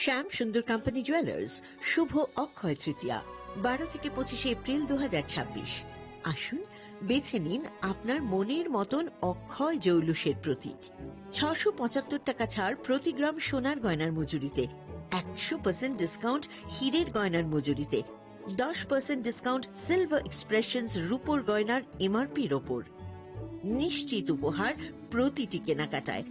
শ্যাম সুন্দর company jewellers শুভ অক্ষয় তৃতীয়া 12 থেকে 25 April 2026। আসুন বেছে নিন আপনার মনের মতন অক্ষয় জৌলুসের প্রতীক। 675 টাকা ছাড় প্রতি গ্রাম সোনার গয়নার মজুরিতে, 100% ডিসকাউন্ট হীরের গয়নার মজুরিতে, 10% ডিসকাউন্ট সিলভার এক্সপ্রেশনস রূপোর গয়নার এমআরপির ওপর। নিশ্চিত উপহার প্রতিটি কেনাকাটায়।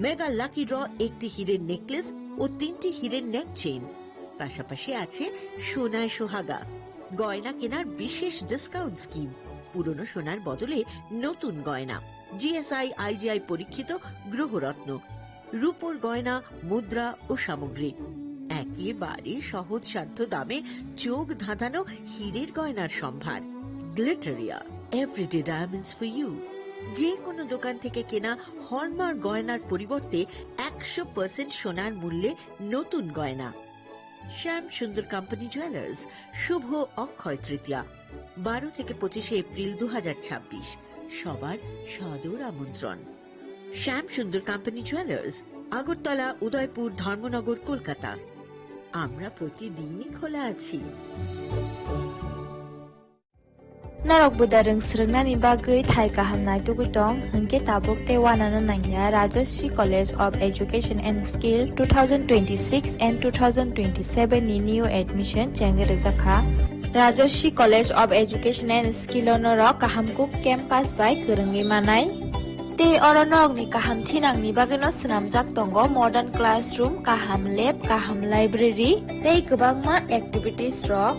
মেগা লাকি ড্র একটি হীরের নেকলেস ও 3টি হীরের নেক চেইন। পাশাপাশি আছে সোনায় সোহাগা গয়না কেনার বিশেষ ডিসকাউন্ট স্কিম। পুরনো সোনার বদলে নতুন গয়না, জিএসআই আইজিআই পরীক্ষিত গ্রহরত্ন, রূপোর গয়না, মুদ্রা ও সামগ্রী। একেবারে সহজসাধ্য দামে চোখ ধাঁধানো হীরের গয়নার সম্ভার। Glitteria, everyday diamonds for you. যে কোনো দোকান থেকে কেনা হলমার্ক গয়নার পরিবর্তে 100% সোনার মূল্যে নতুন গয়না। শ্যাম সুন্দর কোম্পানি জুয়েলার্স শুভ অক্ষয় তৃতীয়া 12 থেকে 25 এপ্রিল 2026। সবার সাদর আমন্ত্রণ। শ্যাম সুন্দর কোম্পানি জুয়েলার্স, আগরতলা, উদয়পুর, ধর্মনগর, কলকাতা। আমরা প্রতিদিনই খোলা আছি। Narok budareng srengna ni bagui thai kahamnai tugutong hingke tabuk te wanana nangya Rajashri College of Education and Skill 2026 and 2027 ni new admission chengrejakha Rajashri College of Education and Skill onorok kahamkuk campus by kerengi manai te oronok ni kaham thinang ni bagino snamjak tongo modern classroom, kaham lab, kaham library tei kwbangma activities rok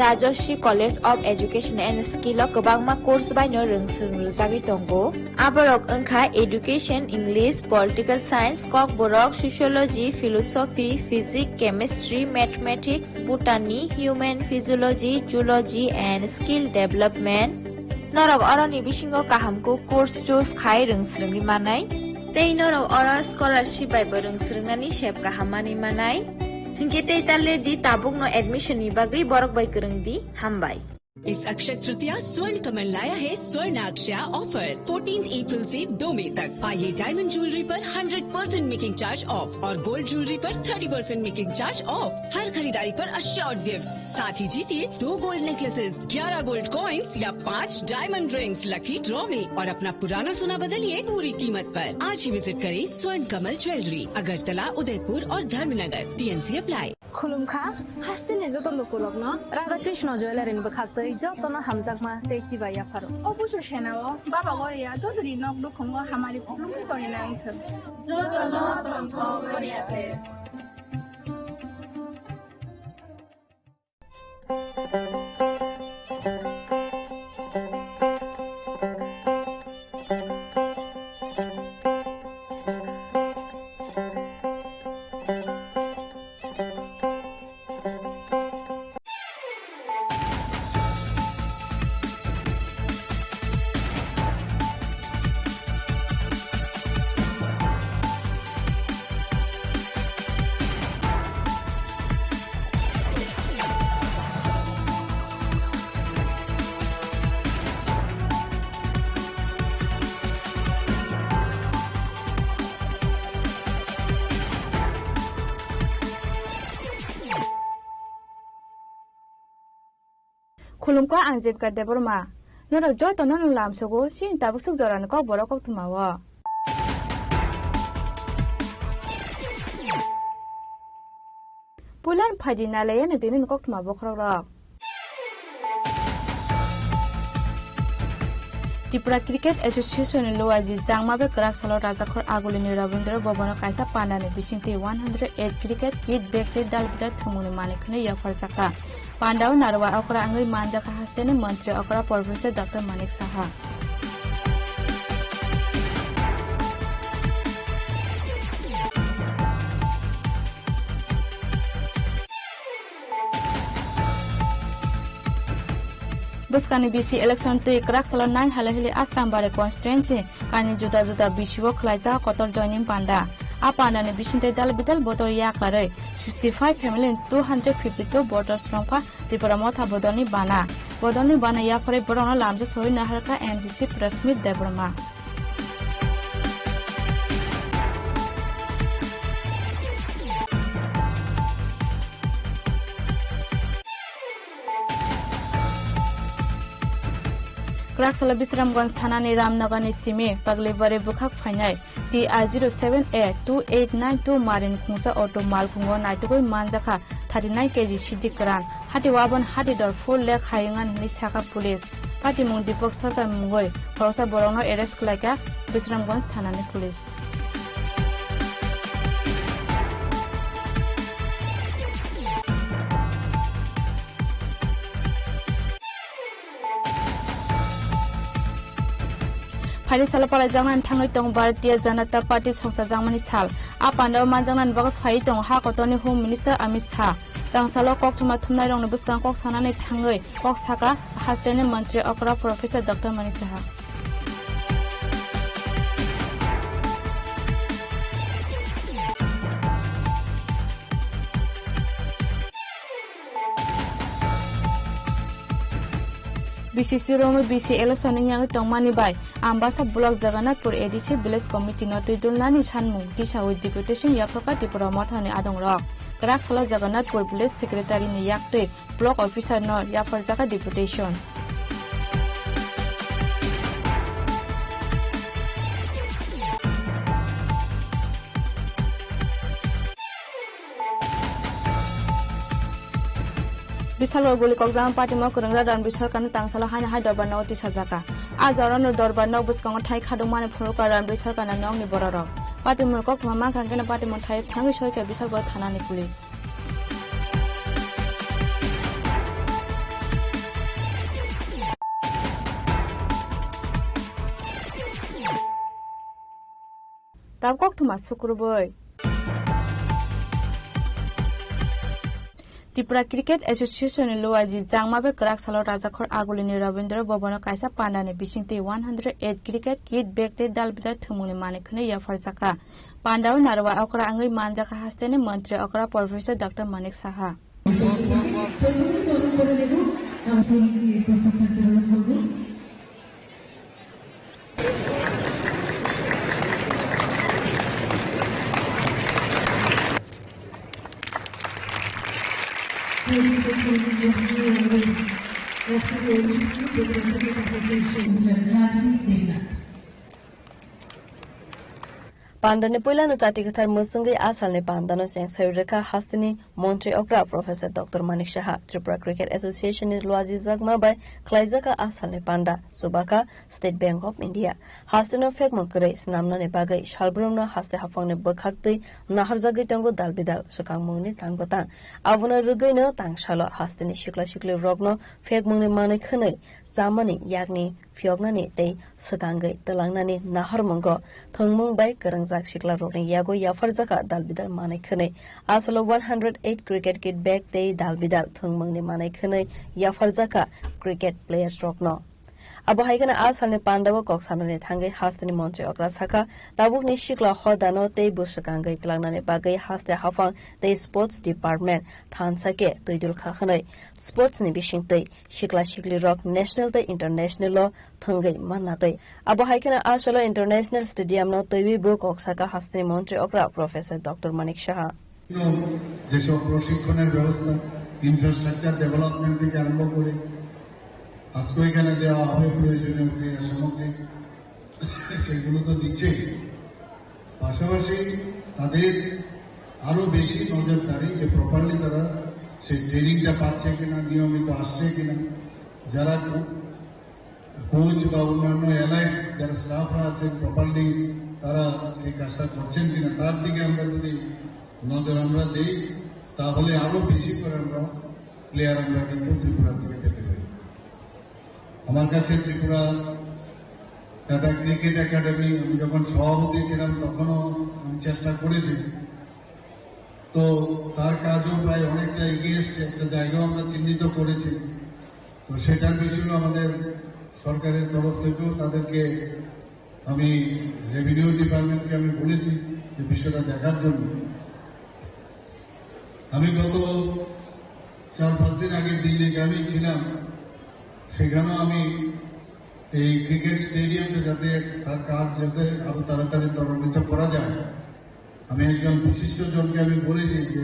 Rajashri College of Education and Skill o kwbangma course baino rungsrungjagui tongo. Aborok wngkha Education, English, Political Science, Kokborok, Sociology, Philosophy, Physics, Chemistry, Mathematics, Botany, Human Physiology, Zoology and Skill Development. Norok oroni bisingo kahamko course choose khai rungsrungi manai. Tei norok ora scholarship bai rungsrungnani sep kahamani manai. Hingke tale di tabuk no admission ni bagui borok bai kereng di hambai. इस अक्षय तृतीया स्वर्ण कमल लाया है स्वर्ण अक्षया offer 14 अप्रैल से 2 मई तक। पाइए diamond jewellery पर 100% making charge of और गोल्ड ज्वेलरी पर 30% मेकिंग चार्ज ऑफ। हर खरीदारी पर अश्योर्ड गिफ्ट, साथ ही जीतिए 2 गोल्ड नेकलेसेस, 11 गोल्ड कॉइन्स या 5 डायमंड रिंग्स लकी ड्रॉ में और अपना पुराना सोना बदलिए पूरी कीमत पर। आज ही विजिट करें स्वर्ण कमल ज्वेलरी, अगरतला, उदयपुर और धर्मनगर। TNC apply. खुलुमखा हास्तिने जतो लोकलग्न राधा कृष्ण ज्वेलरी बखाक्तै जतन हामजाकमा तेची बाया फारो अबुसु सेनाओ बाबा गरिया जतरी नक दुखंग हमारी खुलुमखा तरिना आंथर जतन तंथ गरियाते। खुलुमको आंजेब गादे बरमा नरक जय तन नंग लामसगो सिन ताबुक सुजरान को बरो को तुमावा पुलान फादिना ले न दिनिन को तुमा बखरक त्रिपुरा क्रिकेट एसोसिएशन लोवाजी जांगमाबे करा सलो राजाखर आगुलिनि रविन्द्र भवन कायसा पांडानि बिसिंति 108 क्रिकेट किट बेकते दालबिदा थमुनि मानिखने याफर जाका पांडाव नारवा अकरा अंगै मानजाखा हास्तेनि मंत्री अकरा professor doctor Manik Saha Buskani BC election te krak salo 9 halahili asam bare constituency kani juda juda bisiwo khlaija kotor joining panda a panda ne bisinte dal bidal botor ya klare 65 family 252 voters from Tripura motha bodoni bana ya pore borona lamje soi naharka MDC Prasmit Debrama Kraksala Bisramganj Thanani Ramnagani Sime Paglebare Bukhak Phainai TI 07A2892 Marin Khungsa Auto Malpungo Naitugoi Manjaka 39 kg Shidikran Hatiwaban Hatidor full leg Hayangan Nisaka Police Pati Mung Dipok Sarkar Mungoi Khorosa Borongno arrest Klaika Bisramganj Thanani Police Phali salapala jangnan thangai tong Bharatiya Janata Party chongsa jangmani sal apandau manjangnan baga phai tong ha kotoni Home Minister Amit Shah tangsalo kok thuma thumnai rong buskang kok sanani thangai kok saka hastene mantri okra Professor Dr. Manik Shah BCC Romo BC election yang tongmani bai ambasa block Jagannathpur ADC village committee notoi dulnani sanmung disa with deputation yakroka tipura mathani adong rok krak sala Jagannathpur village secretary ni yaktoi block officer no yafarjaka deputation Bisalo goli kokjang party mo kurangla dan bisal kan tangsala haina hai dorban no ti sajaka ajara no dorban no buskang thai khadong mane phoroka ran bisal kan nong ni boraro party mo kok mama kan kana party mo thai thangi soika bisal go thana ni police tab kok thuma sukruboi Tripura Cricket Association Loaji Jangmabe Kraksalo Rajakhor Agulini Rabindra Bobano Kaisa Pandane Bishingte 108 cricket kit bekte dalbida thumuni manekhne yafarjaka Pandau Narwa Okra Angai Manjaka Hastene Mantri Okra Professor Dr. Manik Saha Pandane Puilano Chatikar Musungi Asalne Pandano Sang Saureka Hastini Montri Okra Professor Dr. Manik Shah Tripura Cricket Association is Luazi Zagma by Klaizaka Asalne Panda Subaka State Bank of India Hastino Fekmokre Snamna Nebagai Shalbrumna Haste Hafang Bakakti Naharzagi Tango Dalbidal Sukangmuni Tangota Avuna Rugino Tang Shalot Hastini Shikla Shikli Rogno Fekmuni Manik Hune Zamani Yagni Fiognani Day Sukangai Telangnani Naharmongo Tongmung by Karangzak Shikla Rogni Yago Yafarzaka Dalbidal Manikane Asolo 108 cricket kit back day Dalbidal Tongmungni Manikane Yafarzaka cricket players Rogno Abo haikana asalne Pandawa koksanane thangai hastani Montri Okra Saka tabukni Shikla Hodano Tei Busukangai Telangnani Bagai Haste Hafang Tei Sports Department Thansake Toidul Khakhanai Sports ni Bishingtei Shikla Shikli Rock National Tei International Law Thangai Manatei Abo haikana asalo International Stadium no Toibi Bu Koksaka Hastani Montri Okra Professor Dr. Manik Shah যেসব প্রশিক্ষণের ব্যবস্থা infrastructure development থেকে আরম্ভ করে আজকে এখানে দেওয়া হবে প্রয়োজনীয় ক্রীড়া সামগ্রী সেগুলো তো দিচ্ছেই পাশাপাশি তাদের আরো বেশি নজরদারি যে প্রপারলি তারা সেই ট্রেনিংটা পাচ্ছে কিনা নিয়মিত আসছে কিনা যারা কোচ বা অন্যান্য এলাইড যারা স্টাফরা আছেন প্রপারলি তারা সেই কাজটা করছেন কিনা তার দিকে আমরা যদি নজর আমরা দেই তাহলে আরো বেশি করে আমরা প্লেয়ার আমরা কিন্তু ত্রিপুরা থেকে পেতে পারি আমার কাছে ত্রিপুরা টাটা ক্রিকেট একাডেমি আমি যখন সভাপতি ছিলাম তখনও আমি চেষ্টা করেছি তো তার কাজও প্রায় অনেকটা এগিয়ে এসছে একটা জায়গাও আমরা চিহ্নিত করেছি তো সেটার বিষয়ে আমাদের সরকারের তরফ থেকেও তাদেরকে আমি রেভিনিউ ডিপার্টমেন্টকে আমি বলেছি যে বিষয়টা দেখার জন্য আমি গত 4-5 দিন আগে দিল্লিতে আমি ছিলাম সেখানেও আমি এই ক্রিকেট স্টেডিয়ামটা যাতে তার কাজ যাতে আরো তাড়াতাড়ি ত্বরান্বিত করা যায় আমি একজন বিশিষ্ট জনকে আমি বলেছি যে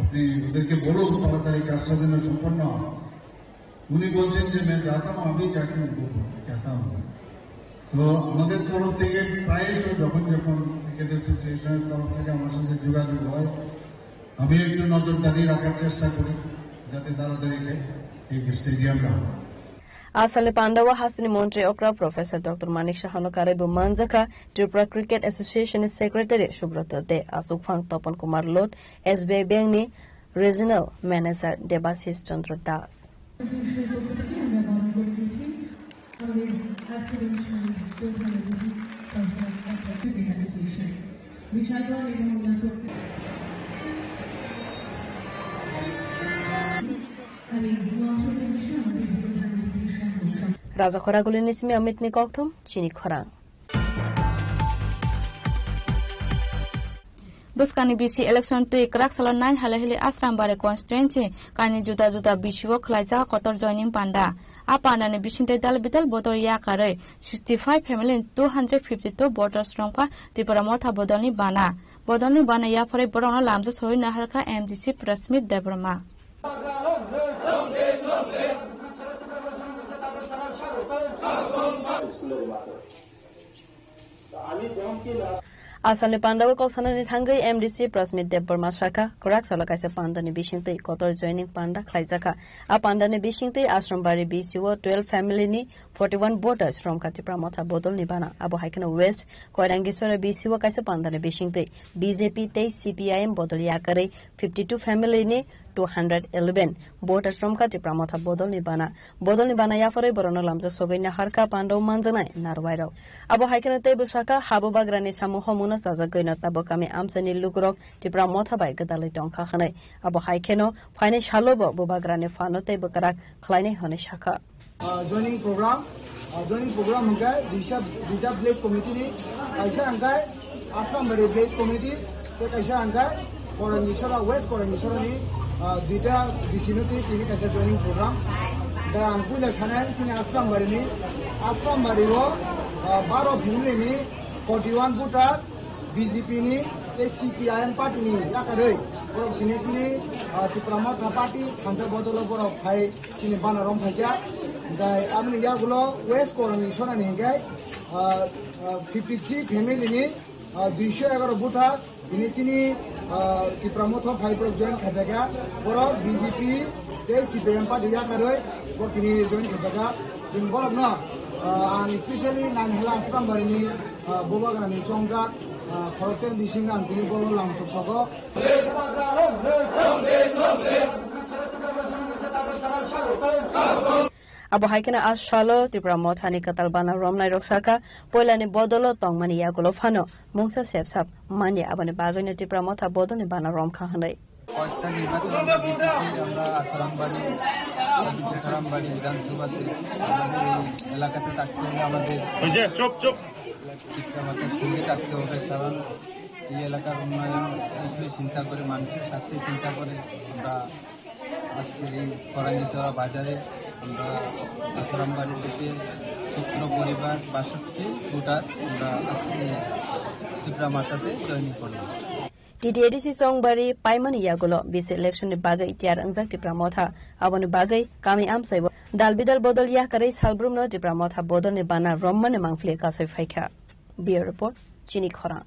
আপনি ওদেরকে বলুন তাড়াতাড়ি কাজটা যেন সম্পন্ন হয় উনি বলছেন যে मैं जाता हूं अभी जाके उनको कहता हूं। তো আমাদের তরফ থেকে প্রায়শই যখন ক্রিকেট অ্যাসোসিয়েশনের তরফ থেকে আমার সাথে যোগাযোগ হয় আমি একটু নজরদারি রাখার চেষ্টা করি যাতে তাড়াতাড়ি এই স্টেডিয়ামটা হয়। Asale Pandawa Hasini Montri Okra Professor Dr. Manik Shahano Karebu Manjaka, Tripura Cricket Association Secretary Subrata De Asukfang Topan Kumar Lot, SBI Bangni Regional Manager Debasis Chandra Das. Raja Khoraguli Nismi Amit Nikoktum, Chini Khorang. Buskani BC election to Krak Salon 9 Halahili Asram Bare constituency, Kani Juta Juta Bishiwo Klaiza Kotor joining Panda. Apana ne Bishinte Dalbital Botor Yakare, 65 family 252 voters from Tiparamota Bodoni Bana. Bodoni Bana Yapore Borona Lamsa Soi Naharka MDC Prasmith Debrama. Asale Pandawa Kosanani Tangai MDC Prasmith Debrama Shaka, Korak Salakaisa Pandani Bishinte, Kotor joining Panda Klaizaka. A Pandani Bishinte Asrambari BCO 12 family ni 41 voters from Katipramota Bodol Nibana, Abu Haikana West, Korangisora BCO Kaisa Pandani Bishinte, BJP Te CPIM Bodol Yakare 52 family ni 211 voters from Katipramota Bodol Nibana Yafore Borono Lamza Sogina Harka Pando Manzana Narwairo Abu Haikana Te Bushaka Habu Bagrani Samu Homuna Sazagoina Tabokami Amsani Lugrok Tipramota by Gadaliton Kahane Abu Haikeno Fine Shalobo Bubagrani Fanote Bukarak Kleine Honeshaka joining program Hungai Disha Blaze Committee Kaisa Hungai Assam Bari Blaze Committee Kaisa Hungai Korangisora West Korangisora ni Dita Bisinuti Tini Kaisa joining program the Ampula Sanan Sin Assam Bari ni Assam Bari wo Baro Bhimle ni 41 voter BJP ni CPIM party ni Yakare Borok Sini Tini Tipramota party Khansa Bodolo Borok Hai Sini Bana Rom Phaikia Gai Amni Yagulo West Korangisora ni Gai 53 family ni 211 voter ini sini Tipramota Fiber join Khataka Borok BJP te CPIM party Yakare Borok ini join Khataka Sing Borok no and especially Nanhela Assam Bari ni Bobagrani Chongja Khoroksen Dishinga Antini Bolo Lam Sogo Abu Haikana Ashalo, Tipramota Hani Katalbana Romnai Roksaka, Polani Bodolo Tongmani Yagulo Fano, Mungsa Sepsap, Mania Abani Bagani Tipramota Bodoni Bana Rom Kahane. এই এলাকার উন্নয়ন চিন্তা করে মানুষের স্বার্থে চিন্তা করে আমরা আজকের এই করাইচড়া বাজারে আমরা আশ্রমবাড়ি থেকে শুক্র পরিবার 62 ভোটার আমরা আজকে ত্রিপুরামাতাতে জয়েন করলাম TTADC Songbari Paimani Yagulo BC election ni bagai tiar angjak Tipramotha aboni bagai kami amsaibo dalbidal bodol yakare salbrum no Tipramotha bodol ni bana rommane mangfle kasoi faika Bureau report Chini Khora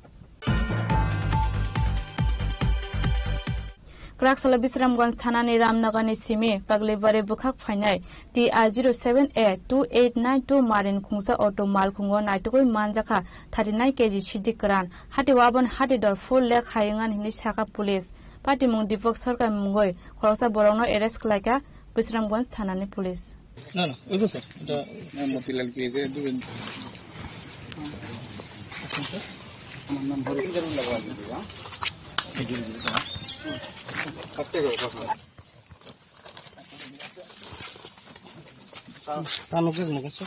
Kraksola Bisramganj Thana ni Ramnagar ni Simi Paglebare Bukhak Phainai TR07A2892 Marin Khungsa Auto Mal Khungo Naitokoi Manjaka 39 kg Shidikran Hati Waban Hati Dor full leg Hayangan Hini Shaka Police Pati Mung Dipok Sarkar Mungoi Khorosa Borongno arrest Klaika Bisramganj Thana ni Police না ওইটা sir এটা মতিলাল পেজে দিবেন আমার নাম হরিন্দর লাগা দিবা এই যে আস্তে করে কথা তালুকে মুখছে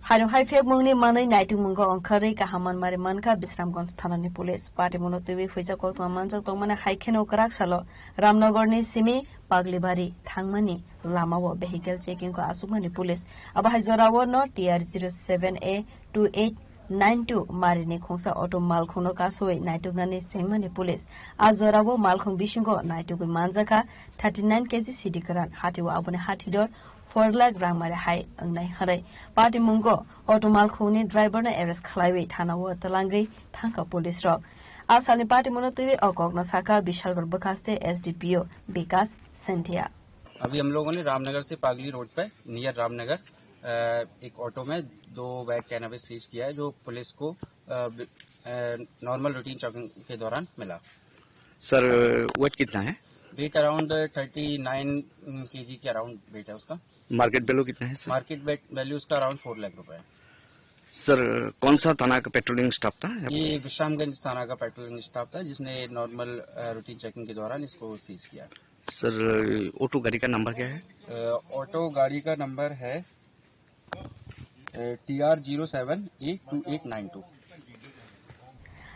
Haru Haifek Mungni Manai Naitu Mungo on Kari Kahaman Marimanka Bisramganj Thanani Police Party Monotivi Fuisa Kok Manjak Tongmane Haikeno Karak Salo Ramnagar ni Simi Paglibari Thangmani Lamawo vehicle checking ko Asumani Police Abahai Zorawo no TR07A2892 Marini Khungsa Auto Malkhono Kasoi Naitugani Sengmani Police Azorawo Malkhon Bishingo Naitugu Manjaka 39 kg Sidikaran Hatiwa Abone Hatidor 4 lakh रां मारे हाय अंगनाय हरै party मुंगो ऑटोमाल खोनि driver ने arrest खलाइवे थाना व तलांगै थांका police रक आसालनि party मुनतिवे अकक न साका Vishalgarh बकास्ते SDPO विकास संधिया। अभी हम लोगों ने रामनगर से पागली रोड पे नियर रामनगर एक ऑटो में 2 बैग कैनबिस सीज किया है जो पुलिस को नॉर्मल रूटीन चेकिंग के दौरान मिला। सर वेट कितना है? वेट अराउंड 39 केजी के अराउंड वेट है उसका। मार्केट वैल्यू कितना है सर? मार्केट वैल्यू उसका अराउंड 4 लाख रुपए है। सर कौन सा थाना का पेट्रोलिंग स्टाफ था? ये विश्रामगंज थाना का पेट्रोलिंग स्टाफ था जिसने नॉर्मल रूटीन चेकिंग के दौरान इसको सीज किया। सर ऑटो गाड़ी का नंबर क्या है? ऑटो गाड़ी का नंबर है TR07A2892।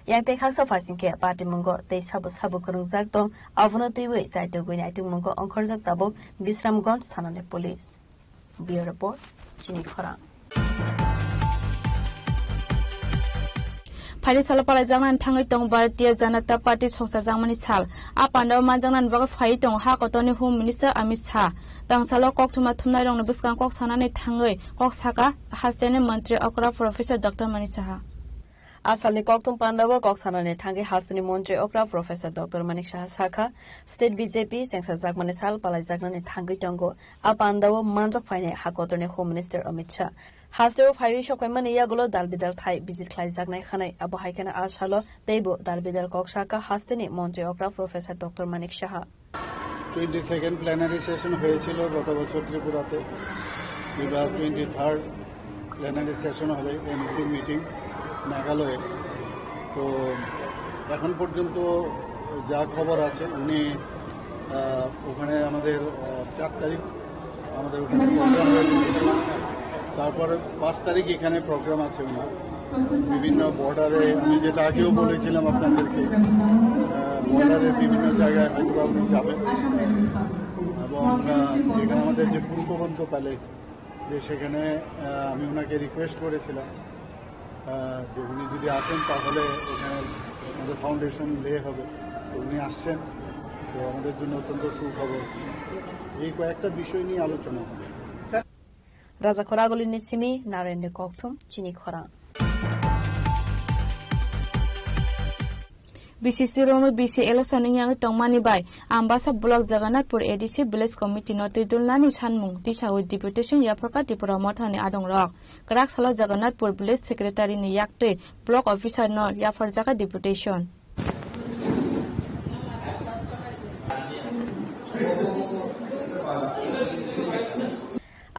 yang te khaksa fasin ke party mungo te sabu sabu kurung jak dong avno te we sai to goi naitu mungo onkhor jak tabok Bisramganj thana ne police bureau report chini khora file साल पाला Zangnan थांगै दं Bharatiya Janata party संसा जांगमानि साल आपान्दाव मानजांगनान बागा phi दं हा कतनि home minister Amit Shah दांसालो ककथुमा थुमनाय रंनो बिसकां कक सानानै थांगै कक साका हास्टेने मंत्री अकरा प्रोफेसर डॉक्टर मनीष शाह आसालनि ककथुम पान्दाव कक सानानै थांगै हास्टेने मंत्री अकरा प्रोफेसर डॉक्टर मनीष शाह साखा स्टेट बीजेपी संसा जागमानि साल पाला जागनानै थांगै दंगो आपान्दाव मानजाक फाइने हा कतनि होम मिनिस्टार अमित शाह हास्टेव फाइरि सकैमानि यागुलो दालबिदाल थाइ बिजित खाइ जागनाय खानाय आबो हाइकेना आसालो तेबो दालबिदाल कक साका हास्टेने मंत्री अकरा professor doctor Manish Shah 22nd plenary session হয়েছিল গত বছর ত্রিপুরাতে। এবার 23rd প্ল্যানারি সেশন হবে এমসি মিটিং মেঘালয়ে। তো এখন পর্যন্ত যা খবর আছে উনি ওখানে আমাদের 4 তারিখ আমাদের ওখানে প্রোগ্রাম হয়েছে, তারপর 5 তারিখ এখানে প্রোগ্রাম আছে ওনার বিভিন্ন বর্ডারে। আমি যেটা আগেও বলেছিলাম আপনাদেরকে বর্ডারের বিভিন্ন জায়গায় হয়তো আপনি যাবেন এবং এখানে আমাদের যে পূর্ববন্ত প্যালেস যে সেখানে আমি ওনাকে রিকোয়েস্ট করেছিলাম যে উনি যদি আসেন তাহলে ওখানে আমাদের ফাউন্ডেশন লে হবে। তো উনি আসছেন, তো আমাদের জন্য অত্যন্ত সুখবর। এই কয়েকটা বিষয় নিয়ে আলোচনা হবে। राजा खरागोलिनि सिमी नारायण ककथुम चिनी खरा बीसीसी रोमो BC election yang tongmani bai ambasa block jagannathpur ADC village committee no tidulnani sanmung tisawi deputation yaphaka tripura mothani adong rok krak salo jagannathpur village secretary ni yakte block officer no yafarjaka deputation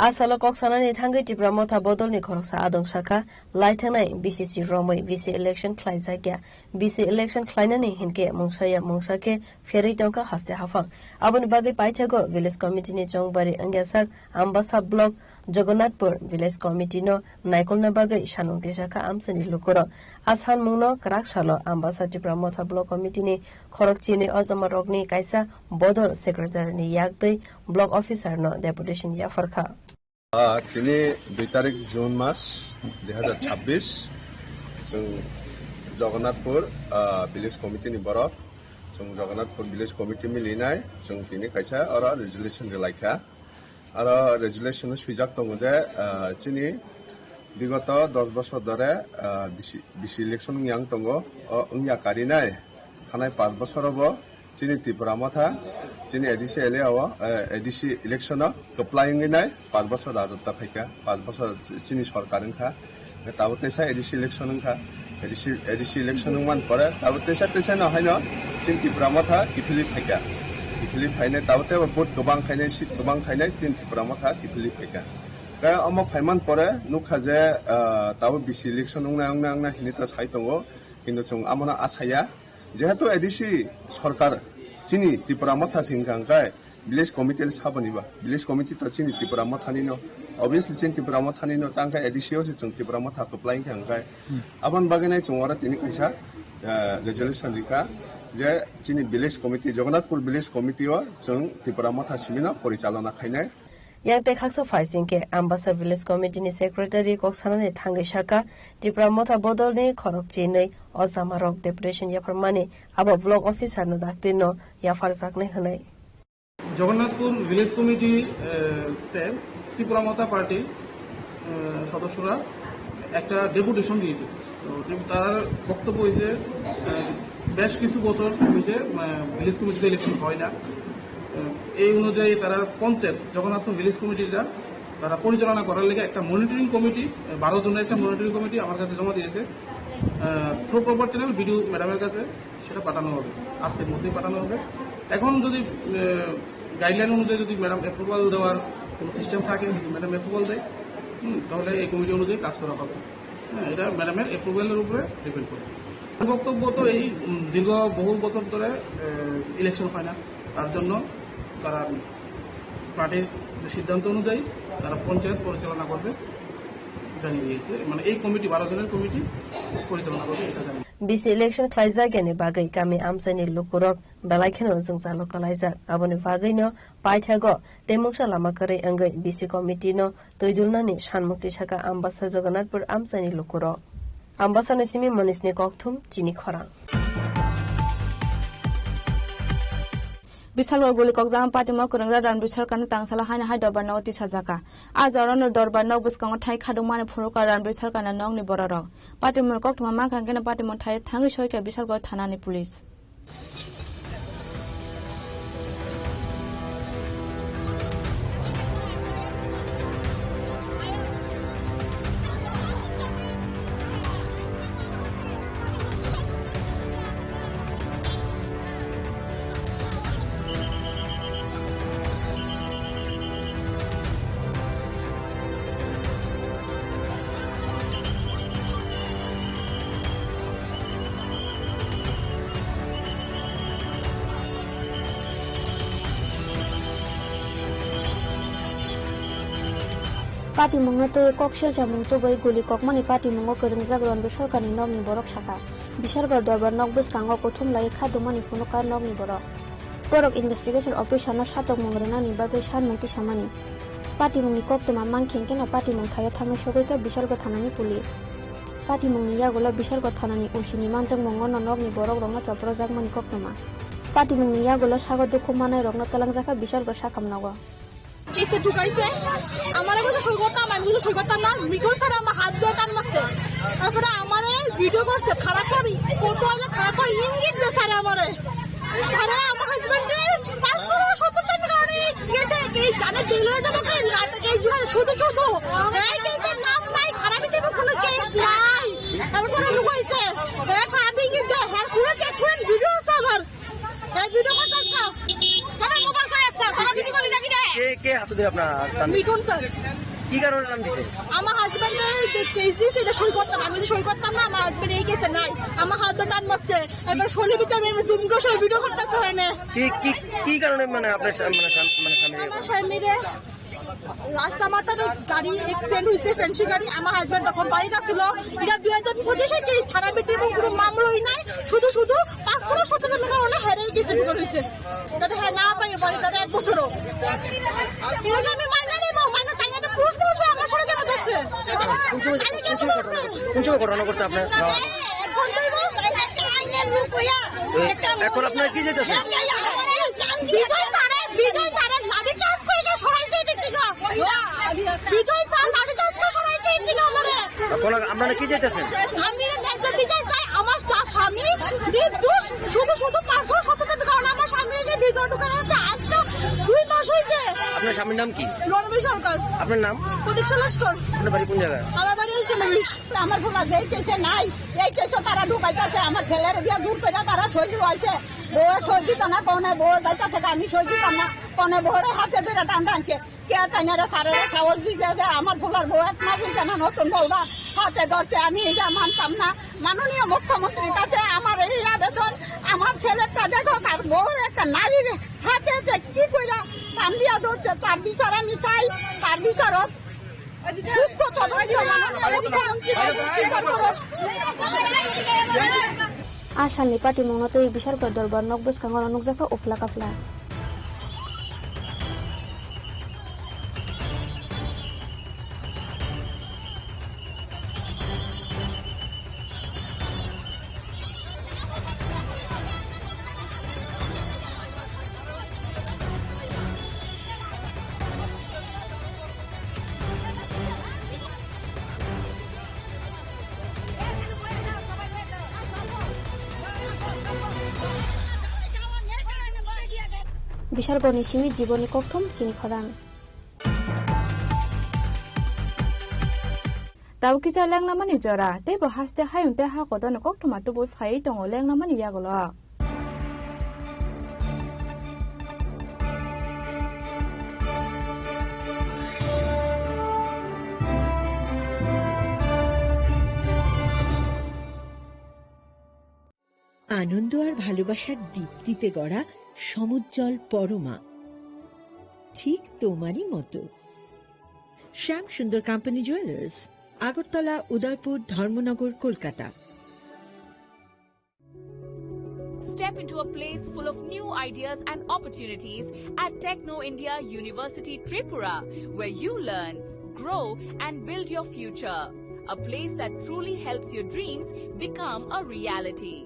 आसालो कक्सानानि थांगै टिप्रा मथा बदलनि खरकसा आदं साखा लाइथांनाय BCC रोमै BC election ख्लाइजाग्या बीसी इलेक्शन ख्लाइनानि हिनके मुंसाया मुंसाके फेरै टंका हास्ते हाफाक आबनि बागै पाइथागो विलेज कमिटिनि चंगबारि अंग्यासाक आम्बासा ब्लॉक जगन्नाथपुर विलेज कमिटिनो नायकलना बागै सानुं देसाखा आमसनि लुकुरो आसान मुंनो क्राकसालो आम्बासा टिप्रा मथा ब्लॉक कमिटिनि खरकचिनि अजमा रगनि कायसा बदल सेक्रेटारिनि यागदै ब्लॉक अफिसारनो डेपुटेशन याफरखा दिनै 2 तारिख जून मास 2026 जों जगन्नाथपुर विलेज कमिटिनि बरफ जों जगन्नाथपुर विलेज कमिटि मिलिनाय जों दिनै कायसा आरो रेजुलेशन लायखा आरो रेजुलेशन सुइजाक दङ जे दिनै बिगत 10 बছर धरे बिसि इलेक्शन yang दङ अंया कारिनाय थानाय 5 बছरबो दिनै त्रिपुरा माथा दिनै एडिसि इलेक्शन कप्लायनाय 5 बছर राजत्ता फायका 5 बছर दिनै सरकारनखा ताबतेसा एडिसि इलेक्शन खा एडिसि इलेक्शन मान परे ताबतेसा तेसा न हैन दिनै त्रिपुरा माथा किफिलि फायका किफिलि फायनाय ताबते बहुत गोबां खायनाय सीट गोबां खायनाय दिनै त्रिपुरा माथा किफिलि फायका गा अमक फायमान परे नुखा जे ताबो बिसि इलेक्शन नांना हिनिता साइ दङ किन्तु जों आमना आसाया जेहेतु एडिसि सरकार चिनी त्रिपुरा माथा थिंगांगाय विलेज कमिटि साबनिबा विलेज कमिटि त चिनी त्रिपुरा माथानि न obviously चिनी त्रिपुरा माथानि न तांगा एडिसियाव जों त्रिपुरा माथा कप्लाइन थांगाय आबन बागैनाय जों आरो तिनि कैसा रेजुलेशन लिखा जे चिनी विलेज कमिटि जगन्नाथपुर विलेज कमिटियाव जों त्रिपुरा माथा सिमिना परिचालना खायनाय yang te khaksa faising ke ambasa village committee ni secretary koksanani thangai shaka tipra motha bodol ni khorok chinai osama rok deputation ya farmani aba block officer no daktino ya farzak nei hanai Jagannathpur village committee Tripura মতা পার্টির সদস্যরা একটা deputation দিয়েছে। তো তার বক্তব্য হয়েছে বেশ কিছু বছর হয়েছে ভিলেজ কমিটিতে ইলেকশন হয় না। এই অনুযায়ী তারা পঞ্চায়েত জগন্নাথপুর ভিলেজ কমিটিটা তারা পরিচালনা করার লেগে একটা মনিটরিং কমিটি 12 জনের একটা মনিটরিং কমিটি আমার কাছে জমা দিয়েছে। থ্রু প্রপার চ্যানেল বিডিও ম্যাডামের কাছে সেটা পাঠানো হবে, আজকের মধ্যেই পাঠানো হবে। এখন যদি গাইডলাইন অনুযায়ী যদি ম্যাডাম অ্যাপ্রুভাল দেওয়ার কোনো সিস্টেম থাকে, যদি ম্যাডাম অ্যাপ্রুভাল দেয় তাহলে এই কমিটি অনুযায়ী কাজ করা হবে। এটা ম্যাডামের অ্যাপ্রুভালের উপরে ডিপেন্ড করে। বক্তব্য তো এই দীর্ঘ বহু বছর ধরে ইলেকশন হয় না, তার জন্য তারা পার্টির সিদ্ধান্ত অনুযায়ী তারা পঞ্চায়েত পরিচালনা করবে জানিয়ে দিয়েছে। মানে এই কমিটি 12 জনের কমিটি পরিচালনা করবে এটা জানিয়ে। BC election khlaijagani bagai kami amsani lukurok belaikeno jungsa lokalaijak aboni bagaiनो paithago temungsa lama kare angai BC committee no toidulnani sanmukti saka ambasa Jagannathpur amsani lukurok ambasani simi monisni kokthum chini khorang বিশাল গুলি কক্সাম party মকরংরা run বিসরকারনি তাংসালা hyena high দরবার নতি সাজাকা আজ অরন দরবার knock বিসকাং থাই খাদুমানে ফুরকা run বিসরকারনা নংনি বরারক party mock কক্তমা মাখাঙ্গেনা party মন থাই থাঙ্গি সয়কা বিশাল গ থানানি police party মঙ্গ তো কক্সেল জামুং তো বই গুলি ককমানি পার্টি মঙ্গ করং জাগরন বে সরকারনি নমনি বরক শাখা বিশালগড় দরবার নকবস কাঙ্গ প্রথম লাই খাদুমানি ফুনকার নমনি বরক ইনভেস্টিগেশন অপারেশন সাতক মঙ্গরেনানি বাগে সানমুক্তি সামানি পার্টি মঙ্গনি কক্তমা মাংখেংকেনা পার্টি মং থায়া থাঙ্গে সগৈকা বিশালগড় থানানি পুলিশ পার্টি মঙ্গনি ইয়াগলা বিশালগড় থানানি উসিনি মানজাং মঙ্গ নমনি বরক রংনা চপ্র জাগমানি কক্তমা পার্টি মঙ্গনি ইয়াগলা সাগর দুঃখ মানায় রংনা তালাং জাখা বিশালগড় শাখামনাগা কেসে ঢুকাইছে আমার কথা সই করতাম, আমি কিছু সই করতাম না, মিকল ছাড়া আমার হাত দিয়ে টান মারছে, তারপরে আমার ভিডিও করছে খারাপ করি ফটো আগে খারাপ করে ইঙ্গিত দিয়ে ছাড়ে আমার আমার হাজবেন্ডের 570 টাকা গেছে এই জানে বিল হয়ে যাবে এই শুধু শুধু এই কেসের নাম নাই খারাপ কিছু কোনো কেস নাই তারপরে লুকাইছে খারাপ ইঙ্গিত দিয়ে হ্যাঁ পুরো চেক করেন ভিডিও আছে আমার এই ভিডিও কথা আমার মোবাইল করে একটা খারাপ ভিডিও করে লাগি কে হাত ধরে আপনার মিঠুন স্যার কি কারণে নাম দিছে? আমার হাজবেন্ডের যে কেস দিয়েছে এটা সই করতাম, আমি সই করতাম না, আমার হাজবেন্ড এই কেসে নাই, আমার হাত ধরে টান মারছে, এবার শরীর ভিতরে আমি জুম করে সব ভিডিও করতেছে হয় না। কি কারণে মানে আপনার আমার স্বামীরে রাস্তা মাথার গাড়ি এক্সিডেন্ট হয়েছে, ফেন্সি গাড়ি, আমার হাজবেন্ড তখন বাড়িতে ছিল, এটা 2025 কেস থানা বেটি এবং কোনো মামলাই নাই, শুধু 517 টাকা ওনা হেরে গেছে হয়েছে যাতে হ্যাঁ না পাই বাড়ি তাদের 1 বছরও এটা আমি মাইনা নেব মাইনা তাই একটা পুরুষ আমার সরে কেন যাচ্ছে কোন ঘটনা করছে আপনার এখন আপনার কি যেতেছে বিজয় তারা লাভি চান্স করে সরাইছে দিক থেকে বিজয় তারা লাভি চান্স করে সরাইছে দিক থেকে আমারে আপনারা কি যেতেছেন? আমি একজন বিজয় চাই আমার স্বামী নির্দোষ শুধু 517 টাকা আমার স্বামীর যে বিজয় দোকান আছে আজ তো 2 মাস হয়েছে। আপনার স্বামীর নাম কি? রণবীর সরকার। আপনার নাম? প্রদীপ লস্কর। আপনার বাড়ি কোন জায়গায়? আমার বাড়ি হচ্ছে মহিষ। আমার ফোন যেই কেসে নাই এই কেসে তারা ঢুকাইতেছে আমার ছেলের বিয়া দূর করে তারা সই হয়েছে বউ সই দিত না কনে বউ যাইতেছে আমি সই দিতাম না কনে বউর হাতে ধরে টান টানছে কে তাইনারা সারেরা খাওয়ার দিয়েছে আমার ফোলার বউ এক মাস হয়েছে না নতুন বউরা হাতে ধরছে আমি এটা মানতাম না। মাননীয় মুখ্যমন্ত্রীর কাছে আমার এই আবেদন আমার ছেলেটা দেখো আর বউর একটা নারীর হাতে কি করে টান দিয়া ধরছে তার বিচার আমি চাই তার বিচারক আসামনি পার্টি মংনাতে এই বিশালগড় দরবার নকবস কাঙ্গল অনুকজাকা উফলা কাফলা Bishargoni Shimi Jiboni Koktum Sinkoran. Tawkija lang naman ni Jora, tebo haste hayun te ha kodan kok tomato boy fai tong lang naman ni Yagolo. আনন্দ আর ভালোবাসার দীপ্তিতে গড়া সমুজ্জ্বল পরমা ঠিক তোমারই মতো শ্যাম সুন্দর company jewellers Agartala Udaipur Dharmanagar Kolkata Step into a place full of new ideas and opportunities at Techno India University Tripura, where you learn, grow and build your future. A place that truly helps your dreams become a reality.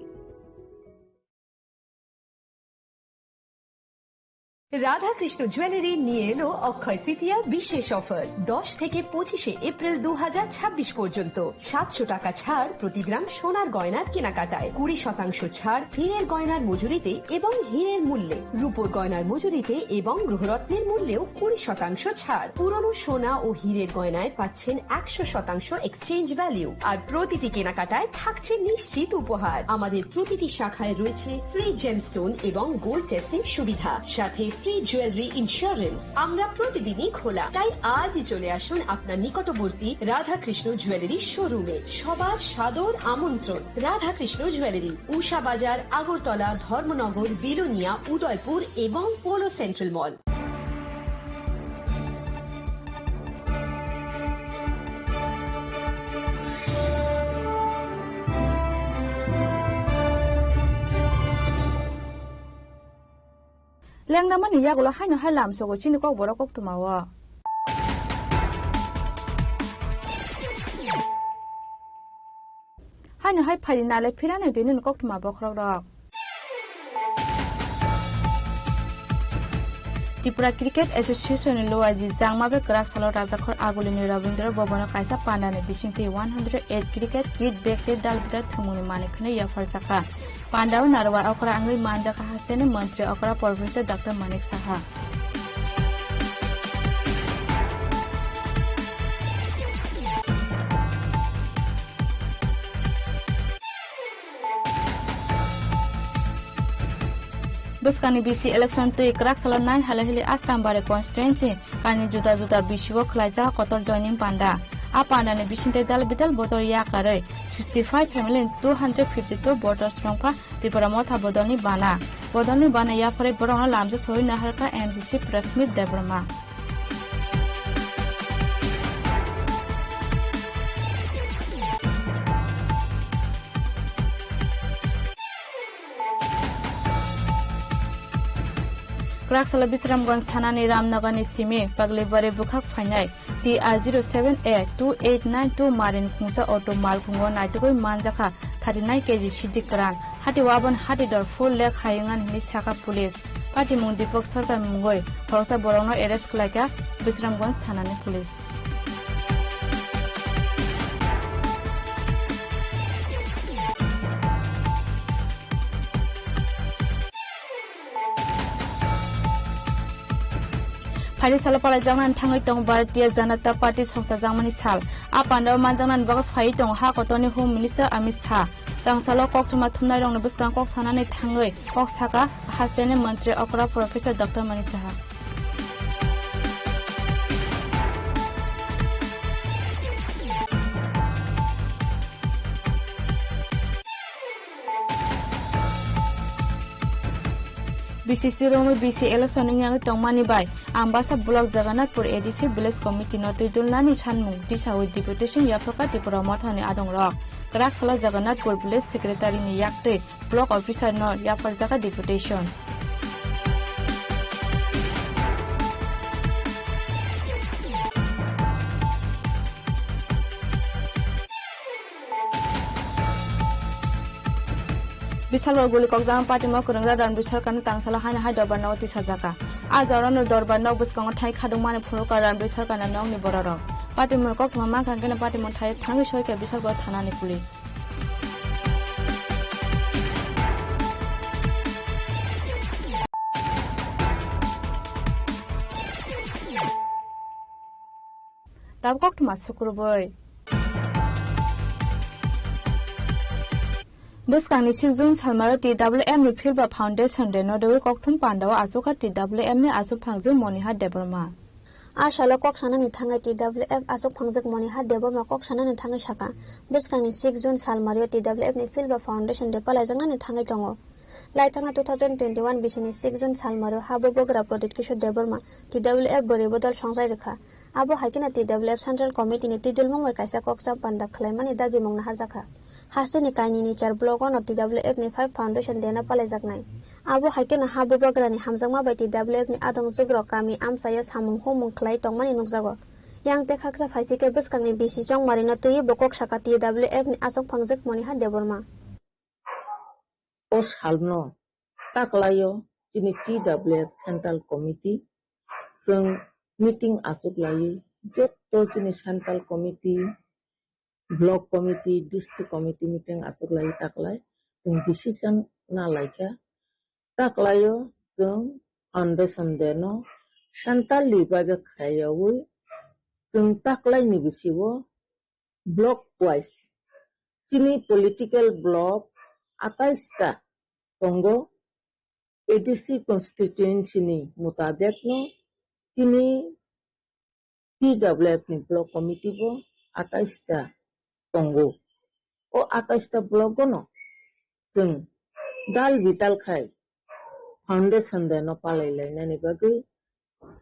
Radhakrishna jewellery নিয়ে এলো অক্ষয় তৃতীয়া বিশেষ offer 10 থেকে 25 April 2026 পর্যন্ত 700 টাকা ছাড় প্রতি গ্রাম সোনার গয়নার কেনাকাটায় 20% ছাড় হীরের গয়নার মজুরিতে এবং হীরের মূল্যে রূপোর গয়নার মজুরিতে এবং গ্রহরত্নের মূল্যেও 20% ছাড় পুরনো সোনা ও হীরের গয়নায় পাচ্ছেন 100% এক্সচেঞ্জ ভ্যালু আর প্রতিটি কেনাকাটায় থাকছে নিশ্চিত উপহার আমাদের প্রতিটি শাখায় রয়েছে ফ্রি জেমস্টোন এবং গোল্ড টেস্টিং সুবিধা সাথে ফ্রি জুয়েলারি ইন্স্যুরেন্স আমরা প্রতিদিনই খোলা তাই আজই চলে আসুন আপনার নিকটবর্তী রাধাকৃষ্ণ জুয়েলারি শোরুমে সবার সাদর আমন্ত্রণ রাধাকৃষ্ণ জুয়েলারি উষা বাজার আগরতলা ধর্মনগর বিলোনিয়া উদয়পুর এবং polo central mall Lang naman ni Yagolo hay na halam so ko chini ko boro kok tumawa. Hay na hay phai na le phira na dinin kok tuma bo khrok dok. Tripura Cricket Association lo aji jangma be krak salo rajakhor aguli ni Rabindra Bobana kaisa pandane bisingti 108 cricket kit back te dal bida thumuni manikne ya farjaka Pandau narwa okra angli manjaka hasene mantri okra Professor Dr. Manik Saha Buskani BC election to krak salo 9 halahili Asrambare constituency kani juda juda bishiwo khlaija kotor joining panda a panda ne bisinte dal bidal botor ya kare 65 family 252 voters rongpa Tripura motha bodoni bana ya pore borona lamje soi naharka MGC press meet debrama Kraksala Bisramganj Thana ni Ramnagar ni Simi Paglibare Bukhak Phainai TR07A2892 Marin Khungsa Auto Mal Khungo Naitugoi Manjaka 39 kg Sidikran Hati Waban Hati Dor full lakh Hayungan Hini Saka Police Pati Mung Deepak Sarkar Mungoi Khorosa Borongno arrest Klaika Bisramganj Thana ni Police Hari salapala jangan thangai tong Bharatiya Janata Party Songsa Jangmani Sal apanda manjangnan baga phai tong ha kotoni Home Minister Amit Shah tangsalo kok tuma thumnai rong buskan kok sanane thangai kok saka hasene mantri okra Professor Dr. Manik Saha BCC Romo BC election yang tongmani bai ambasa block Jagannathpur ADC village committee noti dulnani sanmung disawi deputation yaphaka Tripura mothani adong rok krak sala Jagannathpur village secretary ni yakte block officer no yapar jaka deputation Bisalwa guli kokjang party mo kurangla ran bisarkan tangsala hana hai dorban noti sajaka ajaron dorban no buskang thai khadungmani phuruka ran bisarkan nong ni boraro party mo kok mama khangena party mo thai thangi soike bisalwa thana ni police তাব কক্টমা শুক্রবার বসকানি 6 June সালমার TWM नि फिल्बा foundation दे नदगै कक्टम पांडावा आसुखा TWM नि आसुक फांगजो मनिहा देबरमा आशाला कक्सानानि थाङै TWF आसुक फांजक मनिहा Debbarma कक्सानानि थाङै साका बसकानि 6 जुन सालमारियो TWF नि फिल्बा foundation दे पालायजंनानि थाङै दङ लाइथाङा 2021 बिसिनि 6 जुन सालमारियो हाबो बगरा प्रदीप किशोर देबरमा TWF बरे बदल संजाय रेखा आबो हाइकिना TWF सेंट्रल कमिटी नि तिदुल मंगै कायसा कक्सा पान्दा खलायमानि दागि मंगना हारजाखा हास्टेनि कायनिनि चार ब्लग अन TWF नि 5 फाउंडेशन देना पालायजाकनाय आबो हाइकिना हाबो बगरानि हामजांमा बाय TWF नि आदं जुग्र कामी आमसाया सामुं होमुं खलाय तंमानि नुकजागो yang te khaksa phaisike bwskangni bisi chong marina tuyi bokok saka TWF ni asok phangjak moniha deborma o salno taklayo chini TWF central committee sung meeting asok lai jotto chini central committee block committee district committee meeting asok lai taklai sung decision na laika taklayo sung foundation deno central libaga khayawi sung taklai ni bisiwo block wise chini political block 28 ta tongo ADC constituency ni mutabek no chini TWF ni block committee bo 28 ta tongo o 28 ta block no sung dal vital khai foundation de no palai laina ni bagui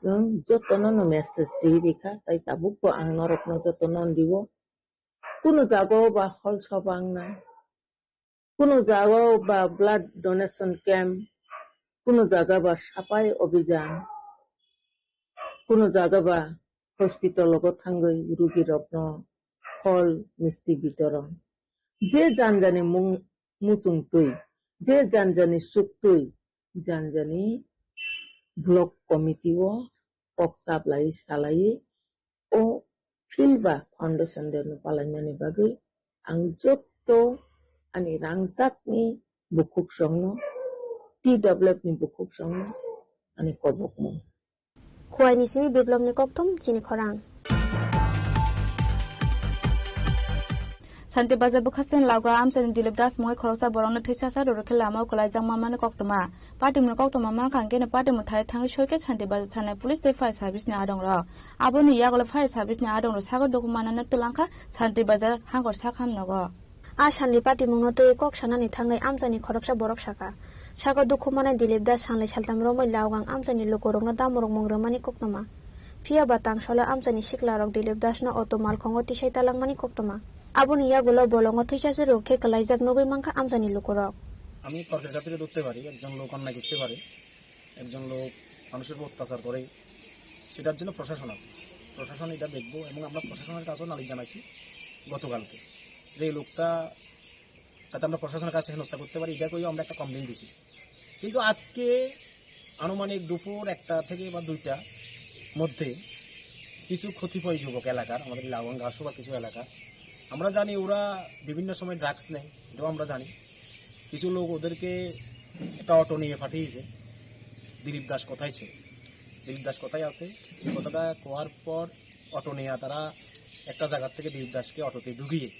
sung jotono no message di rika tai tabuk ko ang norok no jotono dibo kuno jago ba hol sobang na kuno jago ba blood donation camp kuno jaga ba sapai অভিযান kuno jaga ba hospital logo thangoi rugi rokno ফল মিষ্টি বিতরণ যে জানজানি মুচুং তুই যে জানজানি সুক তুই জানজানি block committee ও পকসাব লাই সালাই ও ফিলবা foundation দেনো পালাইনানি বাগৈ आं जत्to ani rangsakni bukuk songno TWF ni bukuk songno ani kobokmo khwaini simi biplop ni koktom chini khorang Santi baza bukhasen lauga amsani dilip das moy khorosa borona thisa sa dorokhe lama kolai jangma mane koktoma patimno koktoma man khangke ne patimu thai thangi shoike santi baza thane police de fire service ni adong ro aboni yagole fire service ni adong ro sago dokumana na tulangkha santi baza hangor sakham nogo आशानि party मुंगनो कक सानानि थाङै आमजानि खरकसा बरक साका saga दुखुमानाय Dilip दास सांलै सालथाम रमै लावगां आमजानि लोगोरंनो दामरक मंग्रमानि कक्तमा फिया बातां सला आमजानि सिखलारक दिलीप दासनो अटो मालखंगो तिसाय तालांमानि कक्तमा आबुनि यागुलो बलंगो थैसासे रखे कलाइजाक नगै मांखा आमजानि लोगोरक আমি তর্কের ক্ষেত্রে ধরতে পারি একজন লোক অন্যায় করতে পারে একজন লোক মানুষের উপর অত্যাচার করে সেটার জন্য প্রশাসন আছে প্রশাসন এটা দেখবো এবং আমরা প্রশাসনের কাছেও নালিশ জানাইছি গতকালকে যে লোকটা যাতে আমরা প্রশাসনের কাছে হেনস্থা করতে পারি এটা করেও আমরা একটা কমপ্লেন দিছি কিন্তু আজকে আনুমানিক দুপুর 1টা থেকে বা 2টা মধ্যে কিছু ক্ষতিপয় যুবক এলাকার আমাদের লাউগাং ঘাসো বা কিছু এলাকা আমরা জানি ওরা বিভিন্ন সময় ড্রাগস নেয় এটাও আমরা জানি কিছু লোক ওদেরকে একটা অটো নিয়ে পাঠিয়েছে দিলীপ দাস কোথায় ছিল দিলীপ দাস কোথায় আছে এই কথাটা কোয়ার পর অটো নিয়ে তারা একটা জায়গা থেকে দিলীপ দাসকে অটোতে ঢুকিয়ে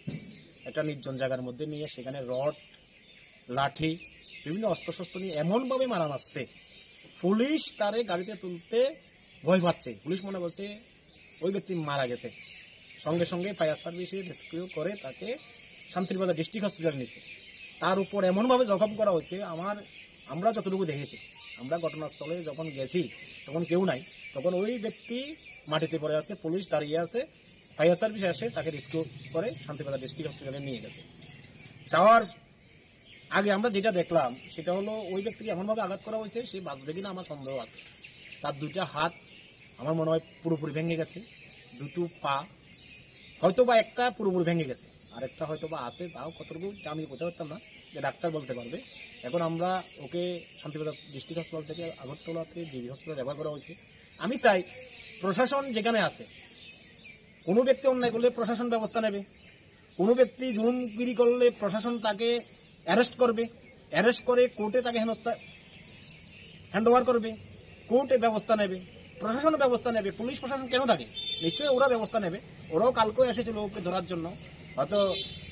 একটা নির্জন জায়গার মধ্যে নিয়ে সেখানে রড লাঠি বিভিন্ন অস্ত্রশস্ত্র নিয়ে এমনভাবে মারা মারছে পুলিশ তারে গাড়িতে তুলতে ভয় পাচ্ছে পুলিশ মনে করছে ওই ব্যক্তি মারা গেছে সঙ্গে সঙ্গে ফায়ার সার্ভিসে রেস্কিউ করে তাকে শান্তিরবাজার ডিস্ট্রিক্ট হসপিটাল নিয়েছে তার উপর এমনভাবে জখম করা হয়েছে আমরা যতটুকু দেখেছি আমরা ঘটনাস্থলে যখন গেছি তখন কেউ নাই তখন ওই ব্যক্তি মাটিতে পড়ে আছে পুলিশ দাঁড়িয়ে আছে ফায়ার সার্ভিস এসে তাকে রেস্কিউ করে শান্তিবাজার ডিস্ট্রিক্ট হসপিটালে নিয়ে গেছে যাওয়ার আগে আমরা যেটা দেখলাম সেটা হলো ওই ব্যক্তিকে এমনভাবে আঘাত করা হয়েছে সে বাঁচবে কিনা আমার সন্দেহ আছে তার 2টা হাত আমার মনে হয় পুরোপুরি ভেঙে গেছে 2টো পা হয়তো বা একটা পুরোপুরি ভেঙে গেছে আর একটা হয়তো বা আছে তাও কতটুকু আমি বলতে পারতাম না যে ডাক্তার বলতে পারবে এখন আমরা ওকে শান্তিবাজার ডিস্ট্রিক্ট হসপিটাল থেকে আগরতলাতে জিবি হসপিটাল রেফার করা হয়েছে আমি চাই প্রশাসন যেখানে আছে কোনো ব্যক্তি অন্যায় করলে প্রশাসন ব্যবস্থা নেবে কোনো ব্যক্তি জুলুমগিরি করলে প্রশাসন তাকে অ্যারেস্ট করবে অ্যারেস্ট করে কোর্টে তাকে হেনস্থা হ্যান্ড ওভার করবে কোর্টে ব্যবস্থা নেবে প্রশাসনের ব্যবস্থা নেবে, পুলিশ প্রশাসন কেন থাকে? নিশ্চয়ই ওরা ব্যবস্থা নেবে। ওরাও কালকেও এসেছিল ওকে ধরার জন্য, হয়তো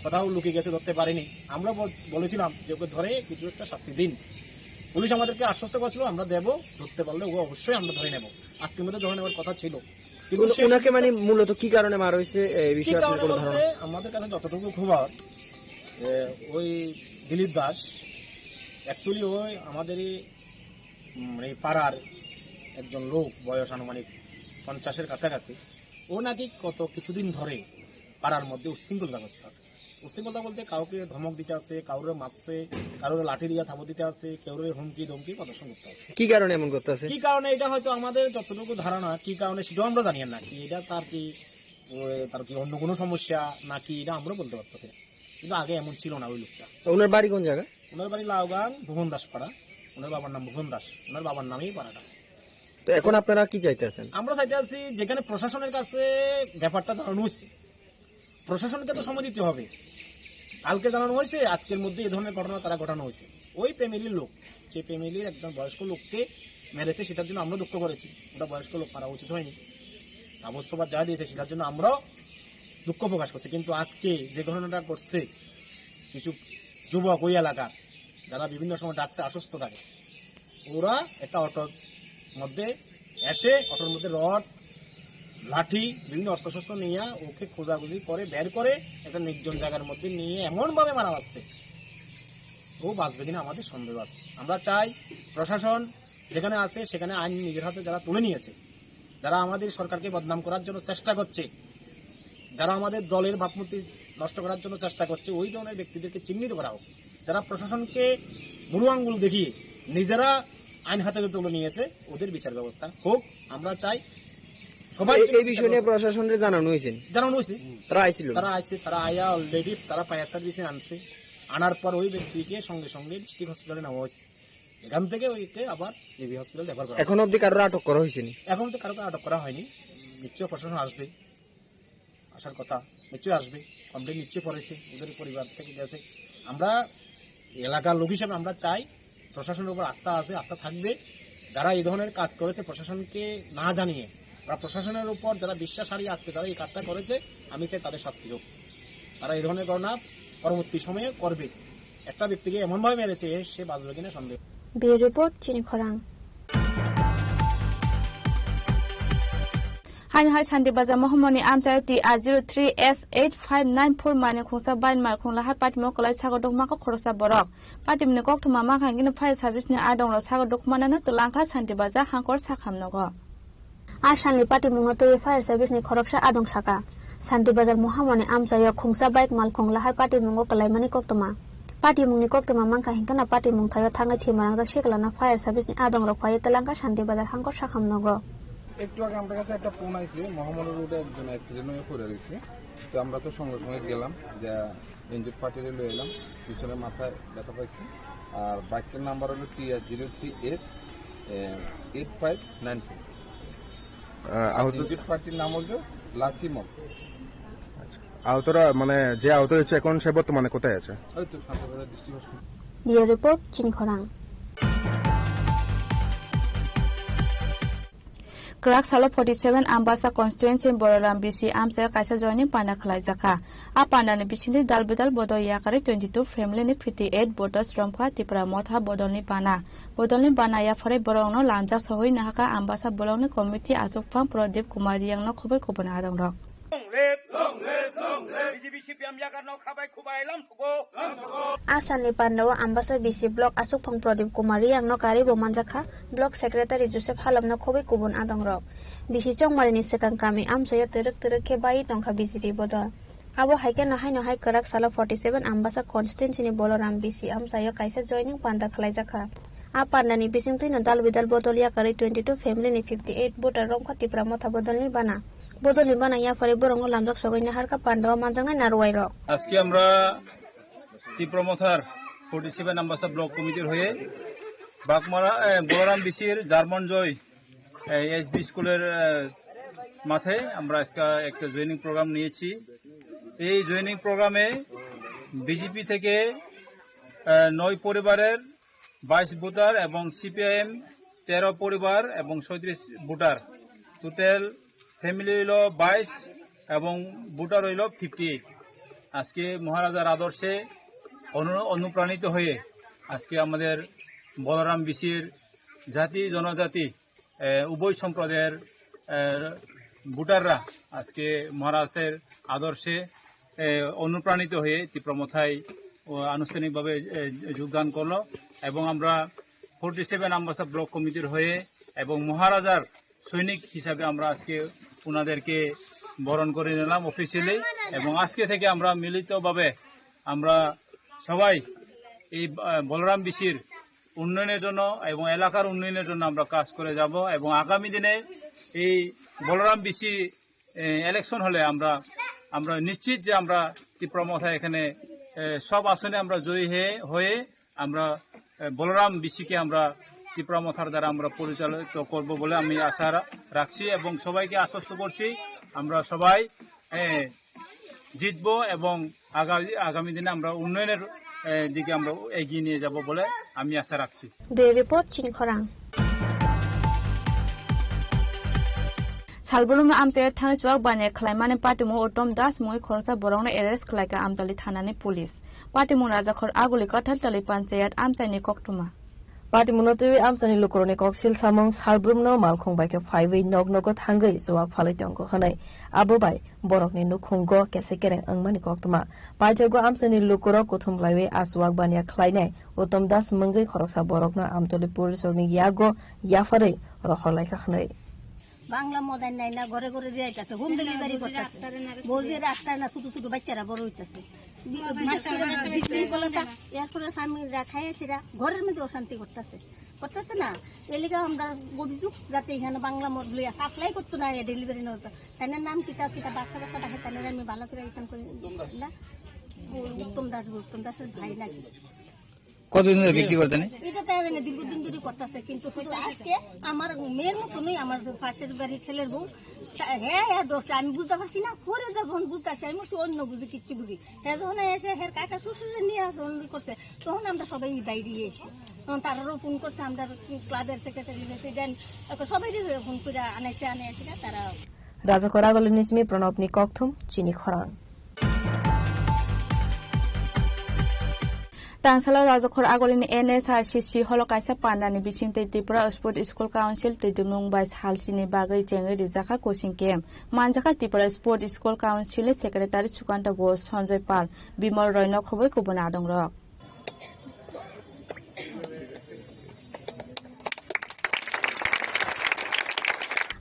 কোথাও লুকিয়ে গেছে, ধরতে পারেনি। আমরা বলেছিলাম যে ওকে ধরে কিছু একটা শাস্তি দিন। পুলিশ আমাদেরকে আশ্বস্ত করেছিল আমরা দেব, ধরতে পারলে ও অবশ্যই আমরা ধরে নেব। আজকের মধ্যে ধরে নেওয়ার কথা ছিল। ওনাকে মানে মূলত কি কারণে মারা হয়েছে এই বিষয়ে কোনো ধারণা? আমাদের কাছে যতটুকু খবর, ওই দিলীপ দাস অ্যাকচুয়ালি ওই আমাদেরই মানে পাড়ার একজন লোক, বয়স আনুমানিক 50-এর কাছাকাছি। ও নাকি কিছুদিন ধরে পাড়ার মধ্যে উচ্ছৃঙ্খলতা করতে আছে। উচ্ছৃঙ্খলতা বলতে কাউকে ধমক দিতে আছে, কাউরে মারছে, কারোর লাঠি দিয়ে থাবো দিতে আছে, কেউরে হুমকি ধমকি প্রদর্শন করতে আছে। কি কারণে এমন করতে আছে? কি কারণে এটা হয়তো আমাদের যতটুকু ধারণা, কি কারণে সেটাও আমরা জানি না। কি এটা তার কি অন্য কোনো সমস্যা নাকি এটা আমরা বলতে পারতেছি না। কিন্তু আগে এমন ছিল না ওই লোকটা। ওনার বাড়ি কোন জায়গায়? ওনার বাড়ি লাউগাং, ভুবন দাস পাড়া। ওনার বাবার নাম ভুবন দাস, ওনার বাবার নামেই পাড়াটা। তো এখন আপনারা কি চাইতেছেন? আমরা চাইতে আছি যেখানে প্রশাসনের কাছে ব্যাপারটা জানানো হয়েছে, প্রশাসনকে তো সময় দিতে হবে। কালকে জানানো হয়েছে, আজকের মধ্যে এই ধরনের ঘটনা তারা ঘটানো হয়েছে। ওই ফ্যামিলির লোক, যে ফ্যামিলির একজন বয়স্ক লোককে মেরেছে, সেটার জন্য আমরা দুঃখ করেছি। ওটা বয়স্ক লোক মারা উচিত হয়নি, অবশ্যবাদ যা দিয়েছে সেটার জন্য আমরাও দুঃখ প্রকাশ করছি। কিন্তু আজকে যে ঘটনাটা করছে, কিছু যুবক ওই এলাকার যারা বিভিন্ন সময় ডাকছে অসুস্থ থাকে, ওরা একটা অটোর মধ্যে এসে, অটোর মধ্যে রড, লাঠি, বিভিন্ন অস্ত্রশস্ত্র নিয়ে ওকে খোঁজাখুঁজি করে বের করে একটা নির্জন জায়গার মধ্যে নিয়ে এমন ভাবে মারা যাচ্ছে, ও বাঁচবে কিনা আমাদের সন্দেহ আছে। আমরা চাই প্রশাসন যেখানে আছে সেখানে আইন নিজের হাতে যারা তুলে নিয়েছে, যারা আমাদের সরকারকে বদনাম করার জন্য চেষ্টা করছে, যারা আমাদের দলের ভাবমূর্তি নষ্ট করার জন্য চেষ্টা করছে, ওই ধরনের ব্যক্তিদেরকে চিহ্নিত করা হোক। যারা প্রশাসনকে বুড়ো আঙ্গুল দেখিয়ে নিজেরা আইন হাতে তুলে নিয়েছে, ওদের বিচার ব্যবস্থা হোক। আমরা চাই সবাই এই বিষয় নিয়ে প্রশাসনের জানানো হয়েছে। তারা আইছে, তারা আয়া অলরেডি তারা ফায়ার সার্ভিসে আনছে। আনার পর ওই ব্যক্তিকে সঙ্গে সঙ্গে ডিস্ট্রিক্ট হসপিটালে নেওয়া হয়েছে। এখান থেকে ওইকে আবার এভি হসপিটাল রেফার করা। এখন অবধি কারোর আটক করা হয়েছে? এখন তো কারোকে আটক করা হয়নি। নিশ্চয় প্রশাসন আসবে, আসার কথা নিশ্চয়ই আসবে। কমপ্লেন নিশ্চয় পড়েছে, ওদের পরিবার থেকে গেছে। আমরা এলাকার লোক হিসেবে আমরা চাই প্রশাসনের উপর আস্থা আছে, আস্থা থাকবে। যারা এই ধরনের কাজ করেছে প্রশাসনকে না জানিয়ে, বা প্রশাসনের উপর যারা বিশ্বাস হারিয়ে আজকে যারা এই কাজটা করেছে, আমি চাই তাদের শাস্তি হোক। তারা এই ধরনের ঘটনা পরবর্তী সময়ে করবে। একটা ব্যক্তিকে এমনভাবে মেরেছে, সে বাঁচবে কিনা সন্দেহ। ব্যুরো রিপোর্ট, চিনি খরাং। Hai Sandi Baza Mohamani Amjayati A03S8594 Mani Khungsa Bain Mal Khungla Har Pati Mokolai Sagodok Mako Khorosa Borok Pati Minokok to Mama Hangin Fire Service ni Adong Sagodok Manana to Lanka Sandi Baza Hankor Sakam Nogo Ashanli Pati Mungoto Fire Service ni Khoroksha Adong Saka Sandi Bazar Mohamani Amjaya Khungsa Baik Mal Khungla Har Pati Mungokolai Mani Koktoma Pati Mungni Koktoma Manka Hinkana Pati Mungtayo Thanga Timarang Shiklana Fire Service ni Adong Rokwaya Talanga Sandi Bazar Hankor Sakam Nogo একটু আগে আমার কাছে একটা phone আইছে, মোহাম্মদ রোডে একজন accident হয়ে পড়ে রয়েছে। তো আমরা তো সঙ্গে সঙ্গে গেলাম, যা ইঞ্জিন পার্টিতে লয়ে এলাম, পিছনে মাথায় ব্যথা পাইছি। আর বাইকটার নাম্বার হলো TR03S8594। ইঞ্জিন পার্টির নাম হলো লাচিমক। আহতরা মানে যে আহত হয়েছে এখন সে বর্তমানে কোথায় আছে? ওই তো Satkhira district hospital. Bureau report, চিনি খরাং। Krak Salo 47 Ambasa Constituency Bororam BC Amsa Kaisa joining Panda Khlaijaka. Apanda ni bichini dalbedal bodo yakare 22 family ni 58 bodos Romkha Tipra Motha bodolni Pana. Bodolni Pana ya fore borongno lanja sohoi nahaka Ambasa bolongni committee Asok Phang Pradip Kumari yangno khobai khobana adang rok. Asani Pandawa Ambasa BC Block Asok Phang Pradip Kumari yangno kari bomanjaka Block Secretary Joseph Halamno khobai kubun adang rok. BC Chongmarini sekang kami amsaya terek ke bai tongkha BJP bodol. Abo haike nahai nahai Krak Salo 47 Ambasa Constituency ni Boloram BC amsaya kaisa joining Panda Khlaijaka. Apanda ni bisingtui na dalbidal bodol yakare 22 family ni 58 boda Romkha Tipra Motha bodolni Bana. Bodolni Bana ya fare borongo lamjak sogoina harka Pandawa manjangna narwai rok. আজকে আমরা Tripura মথার 47 Ambassa block কমিটির হয়ে বাগমারা বলরাম বিসির German জয় SB স্কুলের মাথায় আমরা আজকে একটা জয়েনিং প্রোগ্রাম নিয়েছি। এই জয়েনিং প্রোগ্রামে বিজেপি থেকে 9 পরিবারের 22 ভোটার এবং সিপিআইএম 13 পরিবার এবং 37 ভোটার, টোটাল ফ্যামিলি হইল 22 এবং ভোটার হইল 58। আজকে মহারাজার আদর্শে অনুপ্রাণিত হয়ে আজকে আমাদের বলরাম বিসির জাতি জনজাতি উভয় সম্প্রদায়ের ভোটাররা আজকে মহারাজের আদর্শে অনুপ্রাণিত হয়ে তীব্রমথায় আনুষ্ঠানিকভাবে যোগদান করলো এবং আমরা 47 আম্বাসা ব্লক কমিটির হয়ে এবং মহারাজার সৈনিক হিসাবে আমরা আজকে ওনাদেরকে বরণ করে নিলাম অফিসিয়ালি এবং আজকে থেকে আমরা মিলিতভাবে আমরা সবাই এই বলরাম বিসির উন্নয়নের জন্য এবং এলাকার উন্নয়নের জন্য আমরা কাজ করে যাব এবং আগামী দিনে এই বলরাম বিসি ইলেকশন হলে আমরা নিশ্চিত যে আমরা তীব্রমথায় এখানে সব আসনে আমরা জয়ী হয়ে আমরা বলরাম বিসিকে আমরা তীব্রমথার দ্বারা আমরা পরিচালিত করব বলে আমি আশা রাখছি এবং সবাইকে আশ্বস্ত করছি আমরা সবাই জিতব এবং আগামী দিনে আমরা উন্নয়নের দিকে আমরা এগিয়ে নিয়ে যাব বলে আমি আশা রাখছি। রিপোর্ট চিনখরাং। সালবরুম আমচে থানা চুয়াক বানে খালাইমানে পাটিমু অটম দাস মই খরসা বরংনে এরেস্ট খালাইকা আমতলি থানানি পুলিশ পাটিমু রাজাখর আগলি কাঠাল তলি পঞ্চায়েত আমচাইনি কক্টুমা পাটিমুনতui আমচানি লুকরনি কক্সিল সামং সালব্রুমনো মালখং বাইকে ফাইवै নগনগত হাঙ্গै জवाक फालितंगो हनै आबोबाय बरकनि नुखुंगो केसेकेरें अंगमानि कक्तमा पाइजगो आमचानि लुकरो कुथुमलाइवे आसवाक बानिया खलाइनाय उत्तम दास मंगै खरकसा बरकनो आमतली पुलिसनि यागो याफारै रखलाइखा हनै বাংলা মদান নাই না ঘরে ঘরে যাইতাছে হোম ডেলিভারি করতেছে বউজি রাস্তায় না ছোট ছোট বাচ্চারা বড় হইতাছে এরপরে স্বামী খাইয়ে সেরা ঘরের মধ্যে অশান্তি করতেছে না এলিগা আমরা অভিযোগ যাতে এখানে বাংলা মদ লইয়া সাপ্লাই করতো না ডেলিভারি নতো তাদের নাম কিতা কিতা বাসা দেখে তাদের আমি ভালো করে ইতান করি না উত্তম দাসের ভাই নাকি কতদিন ধরে বিক্রি করতেন? এটা তাই জানি দীর্ঘদিন ধরে করতেছে কিন্তু শুধু আজকে আমার মেয়ের মতনই আমার পাশের বাড়ির ছেলের বউ হ্যাঁ দোষ আমি বুঝতে পারছি না পরে যখন বুঝতে আসছি আমি অন্য বুঝি কিচ্ছু বুঝি হ্যাঁ যখন এসে হ্যাঁ কাকা শ্বশুরে নিয়ে করছে তখন আমরা সবাই বাইরে এসেছি তখন তারারও ফোন করছে আমরা ক্লাবের সেক্রেটারি প্রেসিডেন্ট সবাই ফোন করে আনাইছে তারা রাজাকর আগলি নিসমি প্রণবনি ককথুম চিনি খরাং Tangsala Rajakhor Agolini NSRCC holokaisa pandani bisingte Tripura Sport School Council tidumung bai halsini bagai jengai rijaka coaching camp manjaka Tripura Sport School Council Secretary Sukanta Ghosh Sanjay Pal Bimal Roy nok khoboi kubona dongrok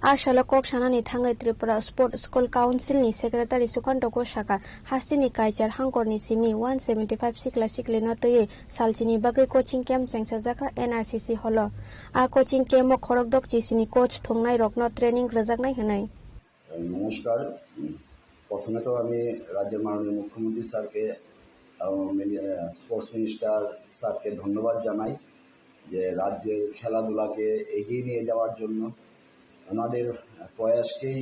Ashala kok sanani thangai Tripura Sport School Council ni Secretary Sukanta Ghosh saka hasini kaichar hangkor ni simi 175 sikla sikle notoye salchini bagai coaching camp chengsajaka NRCC holo a coaching camp khorok dok chisini coach thongnai rokno training rajaknai hanai নমস্কার প্রথমে তো আমি রাজ্যের মাননীয় মুখ্যমন্ত্রী স্যারকে sports minister স্যারকে ধন্যবাদ জানাই যে রাজ্যের খেলাধুলাকে এগিয়ে নিয়ে যাওয়ার জন্য ওনাদের প্রয়াসকেই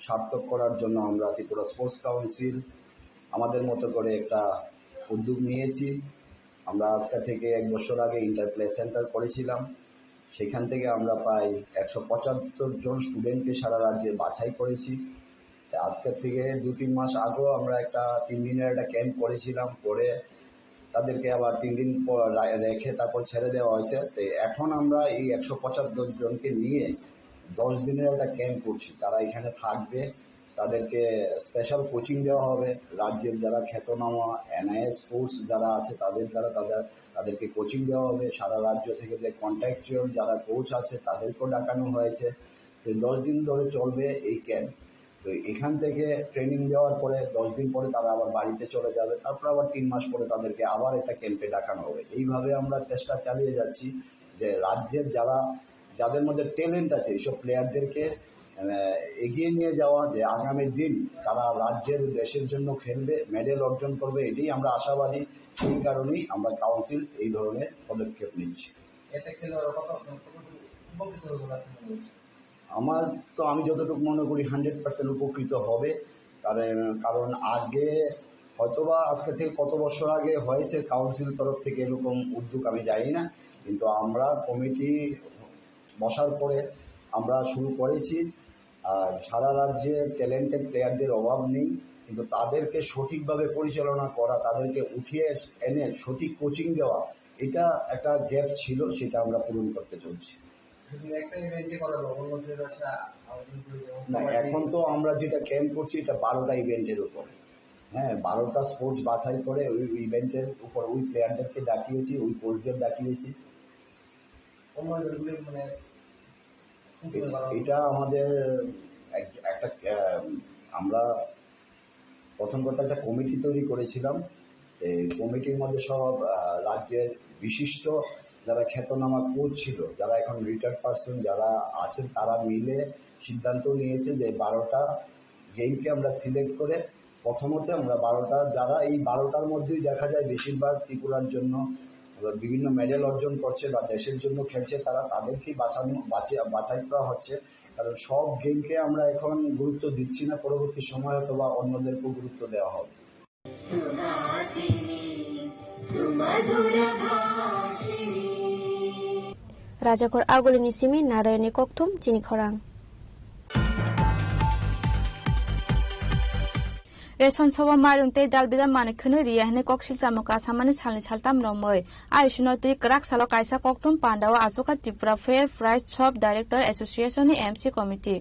সার্থক করার জন্য আমরা ত্রিপুরা স্পোর্টস কাউন্সিল আমাদের মতো করে একটা উদ্যোগ নিয়েছি আমরা আজকে থেকে 1 বছর আগে ইন্টারপ্লে সেন্টার করেছিলাম সেখান থেকে আমরা প্রায় 175 জন স্টুডেন্টকে সারা রাজ্যে বাছাই করেছি আজকে থেকে 2-3 মাস আগেও আমরা একটা 3 দিনের একটা ক্যাম্প করেছিলাম করে তাদেরকে আবার 3 দিন পর রেখে তারপর ছেড়ে দেওয়া হয়েছে তো এখন আমরা এই 175 জনকে নিয়ে 10 দিনের একটা ক্যাম্প করছি তারা এখানে থাকবে তাদেরকে স্পেশাল কোচিং দেওয়া হবে রাজ্যের যারা খ্যাতনামা NIS স্পোর্টস যারা আছে তাদের দ্বারা তাদেরকে কোচিং দেওয়া হবে সারা রাজ্য থেকে যে কন্ট্রাকচুয়াল যারা কোচ আছে তাদেরকেও ডাকানো হয়েছে তো 10 দিন ধরে চলবে এই ক্যাম্প তো এখান থেকে ট্রেনিং দেওয়ার পরে 10 দিন পরে তারা আবার বাড়িতে চলে যাবে তারপর আবার 3 মাস পরে তাদেরকে আবার একটা ক্যাম্পে ডাকানো হবে এইভাবে আমরা চেষ্টা চালিয়ে যাচ্ছি যে রাজ্যের যাদের মধ্যে ট্যালেন্ট আছে এইসব প্লেয়ারদেরকে এগিয়ে নিয়ে যাওয়া যে আগামী দিন তারা রাজ্যের দেশের জন্য খেলবে মেডেল অর্জন করবে এটাই আমরা আশাবাদী সেই কারণেই আমরা কাউন্সিল এই ধরনের পদক্ষেপ নিচ্ছি এতে খেলোয়াড়রা কত উপকৃত হবে আমি যতটুকু মনে করি 100% উপকৃত হবে কারণ আগে হয়তোবা আজকে থেকে কত বছর আগে হয়েছে কাউন্সিল তরফ থেকে এরকম উদ্যোগ আমি জানি না কিন্তু আমরা কমিটি বসার পরে আমরা শুরু করেছি। আর সারা রাজ্যে ট্যালেন্টেড প্লেয়ারদের অভাব নেই, কিন্তু তাদেরকে সঠিকভাবে পরিচালনা করা, তাদেরকে উঠিয়ে এনে সঠিক কোচিং দেওয়া, এটা একটা গ্যাপ ছিল, সেটা আমরা পূরণ করতে চলছি। না, এখন তো আমরা যেটা ক্যাম্প করছি এটা 12টা ইভেন্টের উপরে। হ্যাঁ, 12টা স্পোর্টস বাছাই করে ওই ইভেন্টের উপর ওই প্লেয়ারদেরকে ডাকিয়েছি, ওই কোচদের ডাকিয়েছি। এটা আমাদের একটা আমরা প্রথম কথা একটা কমিটি তৈরি করেছিলাম। এই কমিটির মধ্যে সব রাজ্যের বিশিষ্ট যারা খ্যাতনামা কোচ ছিল, যারা এখন রিটায়ার্ড পার্সন যারা আছেন, তারা মিলে সিদ্ধান্ত নিয়েছে যে 12টা গেমকে আমরা সিলেক্ট করে প্রথমত আমরা 12টা, যারা এই 12টার মধ্যেই দেখা যায় বেশিরভাগ ত্রিপুরার জন্য বিভিন্ন মেডেল অর্জন করছে বা দেশের জন্য খেলছে, তাদেরকেই বাছাই করা হচ্ছে। কারণ সব গেমকে আমরা এখন গুরুত্ব দিচ্ছি না, পরবর্তী সময় অথবা অন্যদেরকেও গুরুত্ব দেওয়া হবে। রাজাকর আগলিনি সিমি নারায়ণী ককথুম চিনি খরাং রেশন সভা মারুংতে দালবিদাল মানে খনে রিয়া হনে ককসিল চামকা সামানি ছালনি ছালতাম রময় আয়ুষ্ণতি ক্রাক সালো কাইসা ককতুম পান্ডাও আশোকা Tripura fair price shop director association MC committee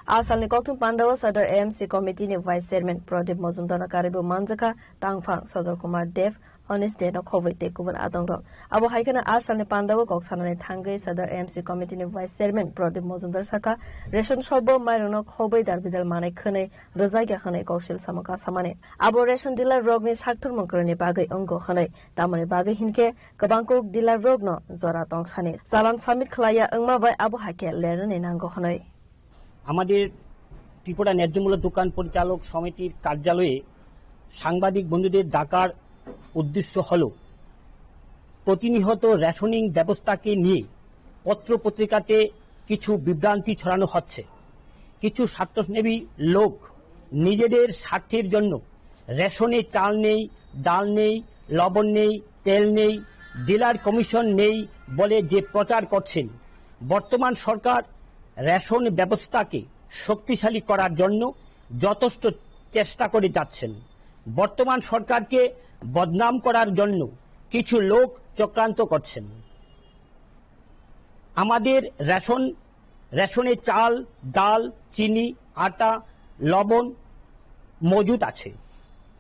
आसालनि कक्टुम पांडाव सदर एएमसी कमिटी नि वाइस चेयरमैन प्रदीप मजुमदार कारिबो मानजका टांगफा सजर कुमार देव अनिस डेनो खबैते गुबुन आदंग अब हाइकना आसालनि पांडाव गकसानानै थांगै सदर एएमसी कमिटी नि वाइस चेयरमैन प्रदीप मजुमदार साका रेशन सबो माइरनो खबै दारबिदाल माने खनै रजाइगा खनै कौशल समका समाने अब रेशन डिलर रोगनि साक्थुर मंकरनि बागै अंग खनै दामनि बागै हिनके गोबांको डिलर रोगनो जरा तंगसानि चालान सामिट खलाया अंगमा बाय अब हाइके लेरने नांगो खनै আমাদের ত্রিপুরা ন্যায্য মূল্য দোকান পরিচালক সমিতির কার্যালয়ে সাংবাদিক বন্ধুদের ডাকার উদ্দেশ্য হল প্রতিনিয়ত রেশনিং ব্যবস্থাকে নিয়ে পত্র পত্রিকাতে কিছু বিভ্রান্তি ছড়ানো হচ্ছে। কিছু স্বার্থস্নেহী লোক নিজেদের স্বার্থের জন্য রেশনে চাল নেই, ডাল নেই, লবণ নেই, তেল নেই, ডিলার কমিশন নেই বলে যে প্রচার করছেন। বর্তমান সরকার রেশন ব্যবস্থাকে শক্তিশালী করার জন্য যথেষ্ট চেষ্টা করে যাচ্ছেন। বর্তমান সরকারকে বদনাম করার জন্য কিছু লোক চক্রান্ত করছেন। আমাদের রেশনে চাল, ডাল, চিনি, আটা, লবণ মজুদ আছে।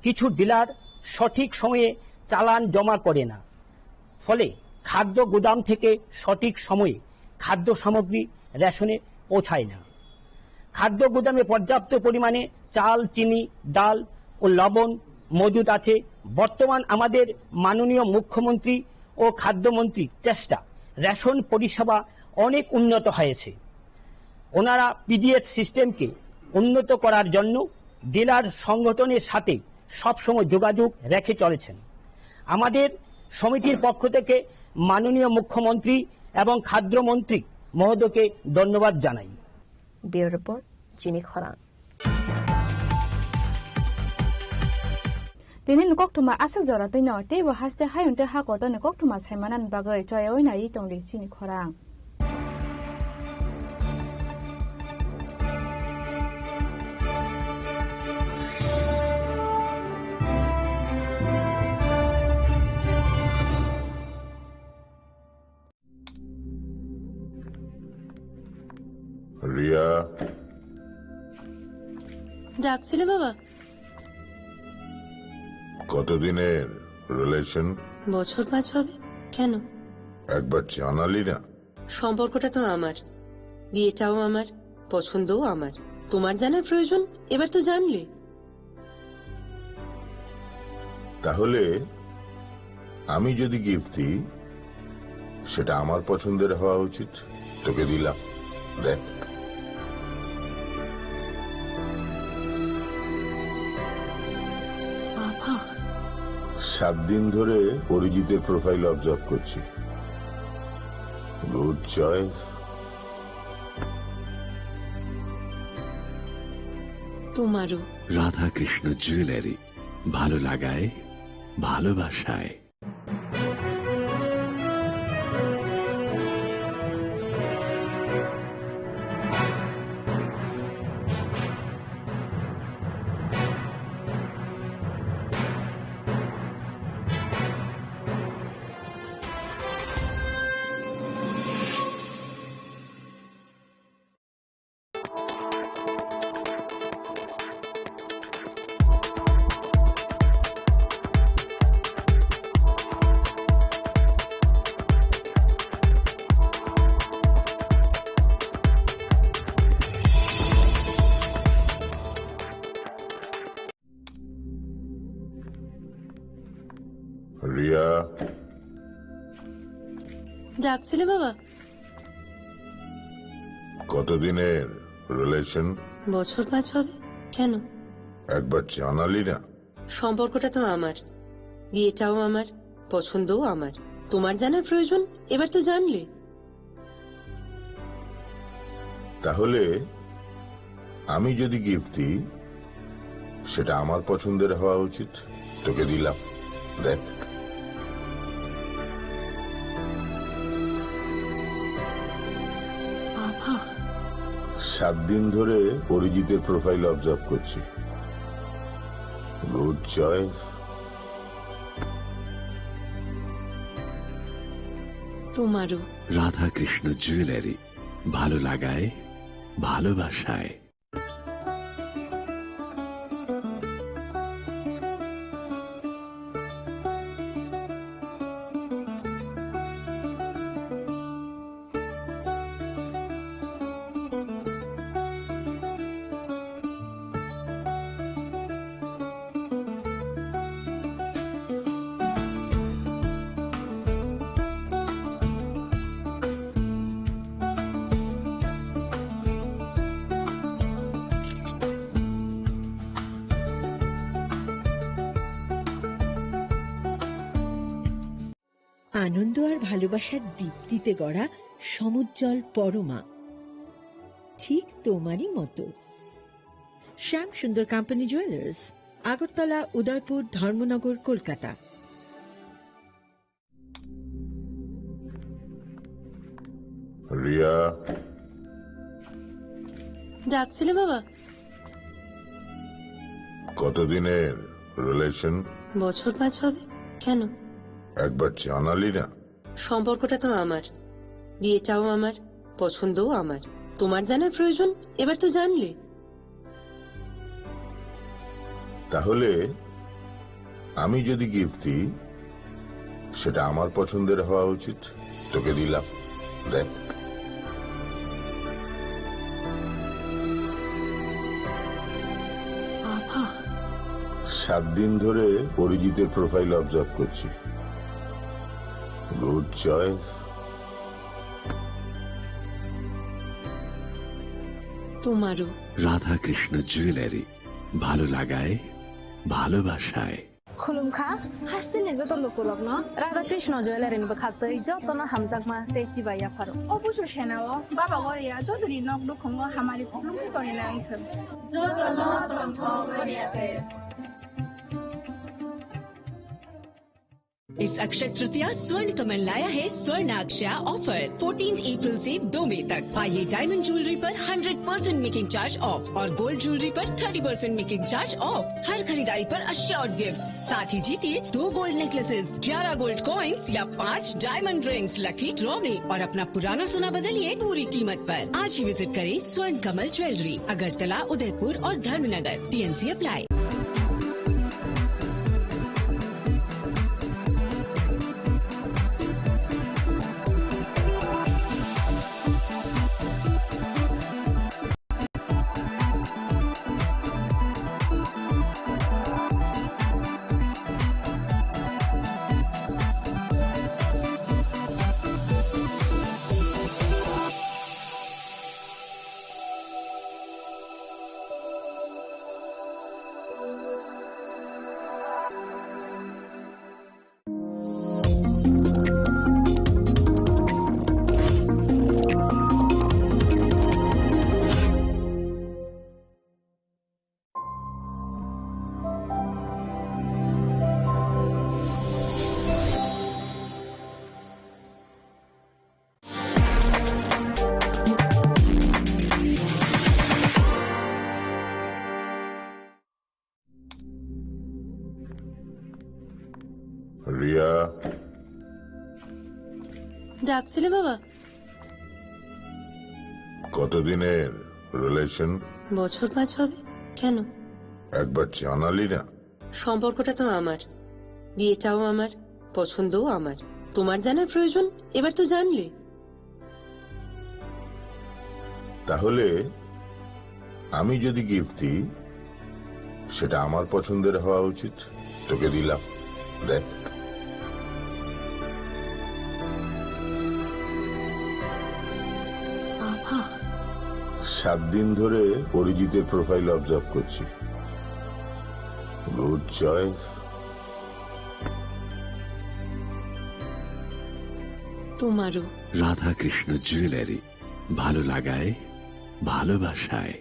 কিছু ডিলার সঠিক সময়ে চালান জমা করে না, ফলে খাদ্য গুদাম থেকে সঠিক সময়ে খাদ্য সামগ্রী রেশনে পৌঁছায় না। খাদ্য গুদামে পর্যাপ্ত পরিমাণে চাল, চিনি, ডাল ও লবণ মজুদ আছে। বর্তমান আমাদের মাননীয় মুখ্যমন্ত্রী ও খাদ্যমন্ত্রীর চেষ্টা রেশন পরিষেবা অনেক উন্নত হয়েছে। ওনারা পিডিএস সিস্টেমকে উন্নত করার জন্য ডিলার সংগঠনের সাথে সবসময় যোগাযোগ রেখে চলেছেন। আমাদের সমিতির পক্ষ থেকে মাননীয় মুখ্যমন্ত্রী এবং খাদ্যমন্ত্রী মহোদয়কে ধন্যবাদ জানাই। ব্যুরো রিপোর্ট চিনি খরাং। দিনে নকটুমা আসা জরা তৈন তেবো হাসতে হায়ুনতে হাকত নকটুমা সাইমানান বাগৈ জয়ই নাই টংলি চিনি খরাং। রিয়া ডাকছিলে বাবা? কতদিনের রিলেশন? বছর 5 হবে। কেন? একবার জানালি না? সম্পর্কটা তো আমার, বিয়েটাও আমার, পছন্দও আমার। তোমার জানার প্রয়োজন এবার তো জানলে। তাহলে আমি যদি গিফট দিই সেটা আমার পছন্দের হওয়া উচিত। তোকে দিলাম, দেখ। বাবা, 7 দিন ধরে অরিজিতের প্রোফাইল অবজার্ভ করছি। Good choice. তোমারও। রাধাকৃষ্ণ জুয়েলারি, ভালো লাগায় ভালোবাসায়। ডাকছিলে বাবা? কতদিনের রিলেশন? বছর 5 হবে। কেন? একবার জানালি না? সম্পর্কটা তো আমার, বিয়েটাও আমার, পছন্দও আমার। তোমার জানার প্রয়োজন এবার তো জানলে। তাহলে আমি যদি গিফট দিই সেটা আমার পছন্দের হওয়া উচিত। তোকে দিলাম, দেখ। বাবা, 7 দিন ধরে অরিজিতের প্রোফাইল অবজার্ভ করছি। Good choice. তোমারও। রাধাকৃষ্ণ জুয়েলারি, ভালো লাগায় ভালোবাসায়। আনন্দ আর ভালোবাসার দীপ্তিতে গড়া সমুজ্জ্বল পরমা, ঠিক তোমারই মতো। শ্যাম সুন্দর কোম্পানি জুয়েলার্স, আগরতলা, উদয়পুর, ধর্মনগর, কলকাতা। রিয়া, ডাকছিলে বাবা? কতদিনের রিলেশন? বছর 5 হবে। কেন? একবার জানালি না? সম্পর্কটা তো আমার, বিয়েটাও আমার, পছন্দও আমার। তোমার জানার প্রয়োজন এবার তো জানলে। তাহলে আমি যদি গিফট দিই সেটা আমার পছন্দের হওয়া উচিত। তোকে দিলাম, দেখ। বাবা, 7 দিন ধরে অরিজিতের প্রোফাইল অবজার্ভ করছি। Good choice. তোমারও। রাধাকৃষ্ণ জুয়েলারি, ভালো লাগায় ভালোবাসায়। খুলুমখা হাসতেনে যত লোক লগ্ন রাধাকৃষ্ণ জুয়েলারিনিবো খাতই যতন হামজাকমা তেসি বাইয়া ফারো অবশ্য সেনাও বাবা গরিয়া যতরি নক দুখঙ্গ হামারি খুলুমখি তরি না আইখম যতন তন্থ গরিয়াতে। इस अक्षय तृतीया स्वर्ण कमल लाया है स्वर्ण अक्षया ऑफर 14 अप्रैल से 2 मई तक। पाइए डायमंड ज्वेलरी पर 100% मेकिंग चार्ज ऑफ और गोल्ड ज्वेलरी पर 30% मेकिंग चार्ज ऑफ। हर खरीदारी पर अश्योर्ड गिफ्ट, साथ ही जीतिए 2 गोल्ड नेकलेसेस, 11 गोल्ड कॉइन्स या 5 डायमंड रिंग्स लकी ड्रॉ में और अपना पुराना सोना बदलिए पूरी कीमत पर। आज ही विजिट करें स्वर्ण कमल ज्वेलरी, अगरतला, उदयपुर और धर्मनगर। TNC apply. রিয়া, ডাকছিলে বাবা? কতদিনের রিলেশন? বছর 5 হবে। কেন? একবার জানালি না? সম্পর্কটা তো আমার, বিয়েটাও আমার, পছন্দও আমার। তোমার জানার প্রয়োজন এবার তো জানলে। তাহলে আমি যদি গিফট দিই সেটা আমার পছন্দের হওয়া উচিত। তোকে দিলাম, দেখ। 7 দিন ধরে অরিজিতের প্রোফাইল অবজার্ভ করছি। Good choice. তোমারও। রাধাকৃষ্ণ জুয়েলারি, ভালো লাগায় ভালোবাসায়।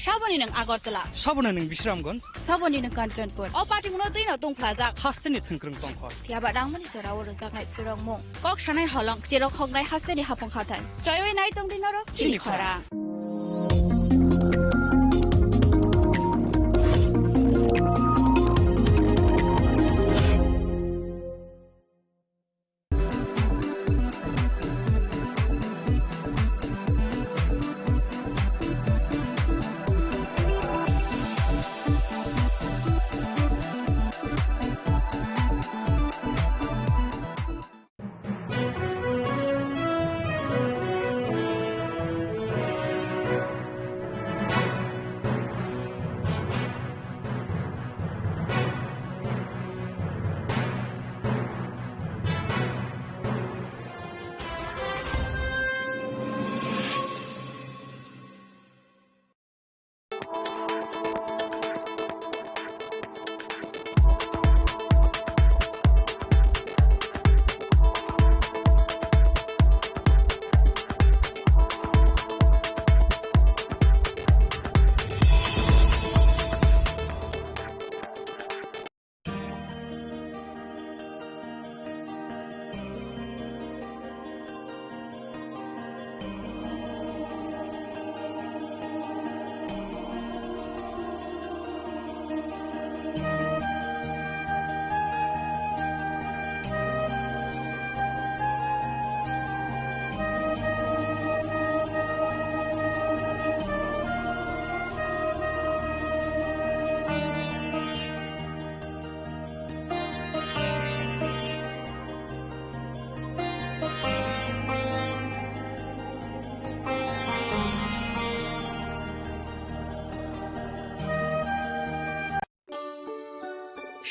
Shaboni nang Agartala, Sabona nang Bisramganj, Saboni nang Kanchanpur. O party mo din na tong plaza. Hasteni thangkrang tongkhor. Tiaba dangmani sorawo rosak nai purong mo. Kok sanai halong chero khognai hasteni hapong khatan. Choyoi nai tong dinoro chili khora.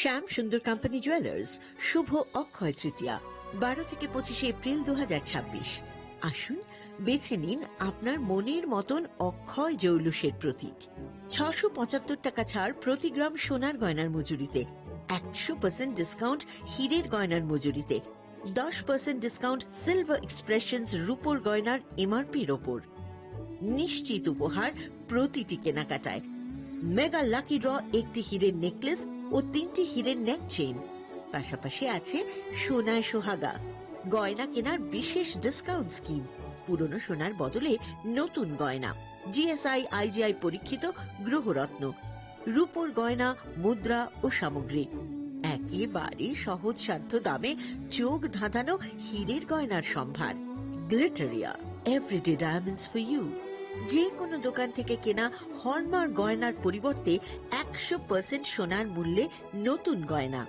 শ্যাম সুন্দর company jewellers শুভ অক্ষয় তৃতীয়া 12 থেকে 25 April 2026। আসুন বেছে নিন আপনার মনের মতন অক্ষয় জৌলুসের প্রতীক। 675 টাকা ছাড় প্রতি গ্রাম সোনার গয়নার মজুরিতে, 100% ডিসকাউন্ট হীরের গয়নার মজুরিতে, 10% ডিসকাউন্ট সিলভার এক্সপ্রেশনস রূপোর গয়নার এমআরপির ওপর। নিশ্চিত উপহার প্রতিটি কেনাকাটায়। মেগা লাকি ড্র একটি হীরের নেকলেস ও 3টি হীরের নেক চেইন, পাশাপাশি আছে সোনায় সোহাগা। গয়না কেনার বিশেষ ডিসকাউন্ট স্কিম, পুরনো সোনার বদলে নতুন গয়না, জিএসআই আইজিআই পরীক্ষিত গ্রহরত্ন, রূপোর গয়না, মুদ্রা ও সামগ্রী, একেবারে সহজসাধ্য দামে চোখ ধাঁধানো হীরের গয়নার সম্ভার। Glitteria, everyday diamonds for you. যে কোনো দোকান থেকে কেনা হলমার্ক গয়নার পরিবর্তে 100% সোনার মূল্যে নতুন গয়না।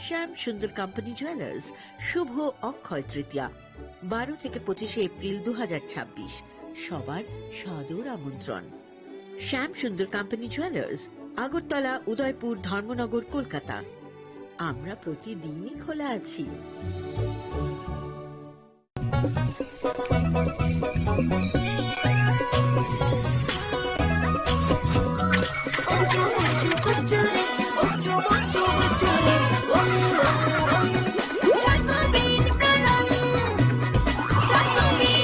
শ্যাম সুন্দর কোম্পানি জুয়েলার্স শুভ অক্ষয় তৃতীয়া 12 থেকে 25 এপ্রিল 2026। সবার সাদর আমন্ত্রণ। শ্যাম সুন্দর কোম্পানি জুয়েলার্স, আগরতলা, উদয়পুর, ধর্মনগর, কলকাতা। আমরা প্রতিদিনই খোলা আছি।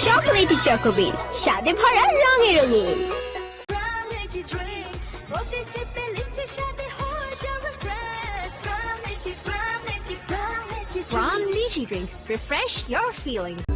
চকোলেটি চকোবিন, স্বাদে ভরা রঙে রঙিন। From Lychee Drink, refresh your feelings.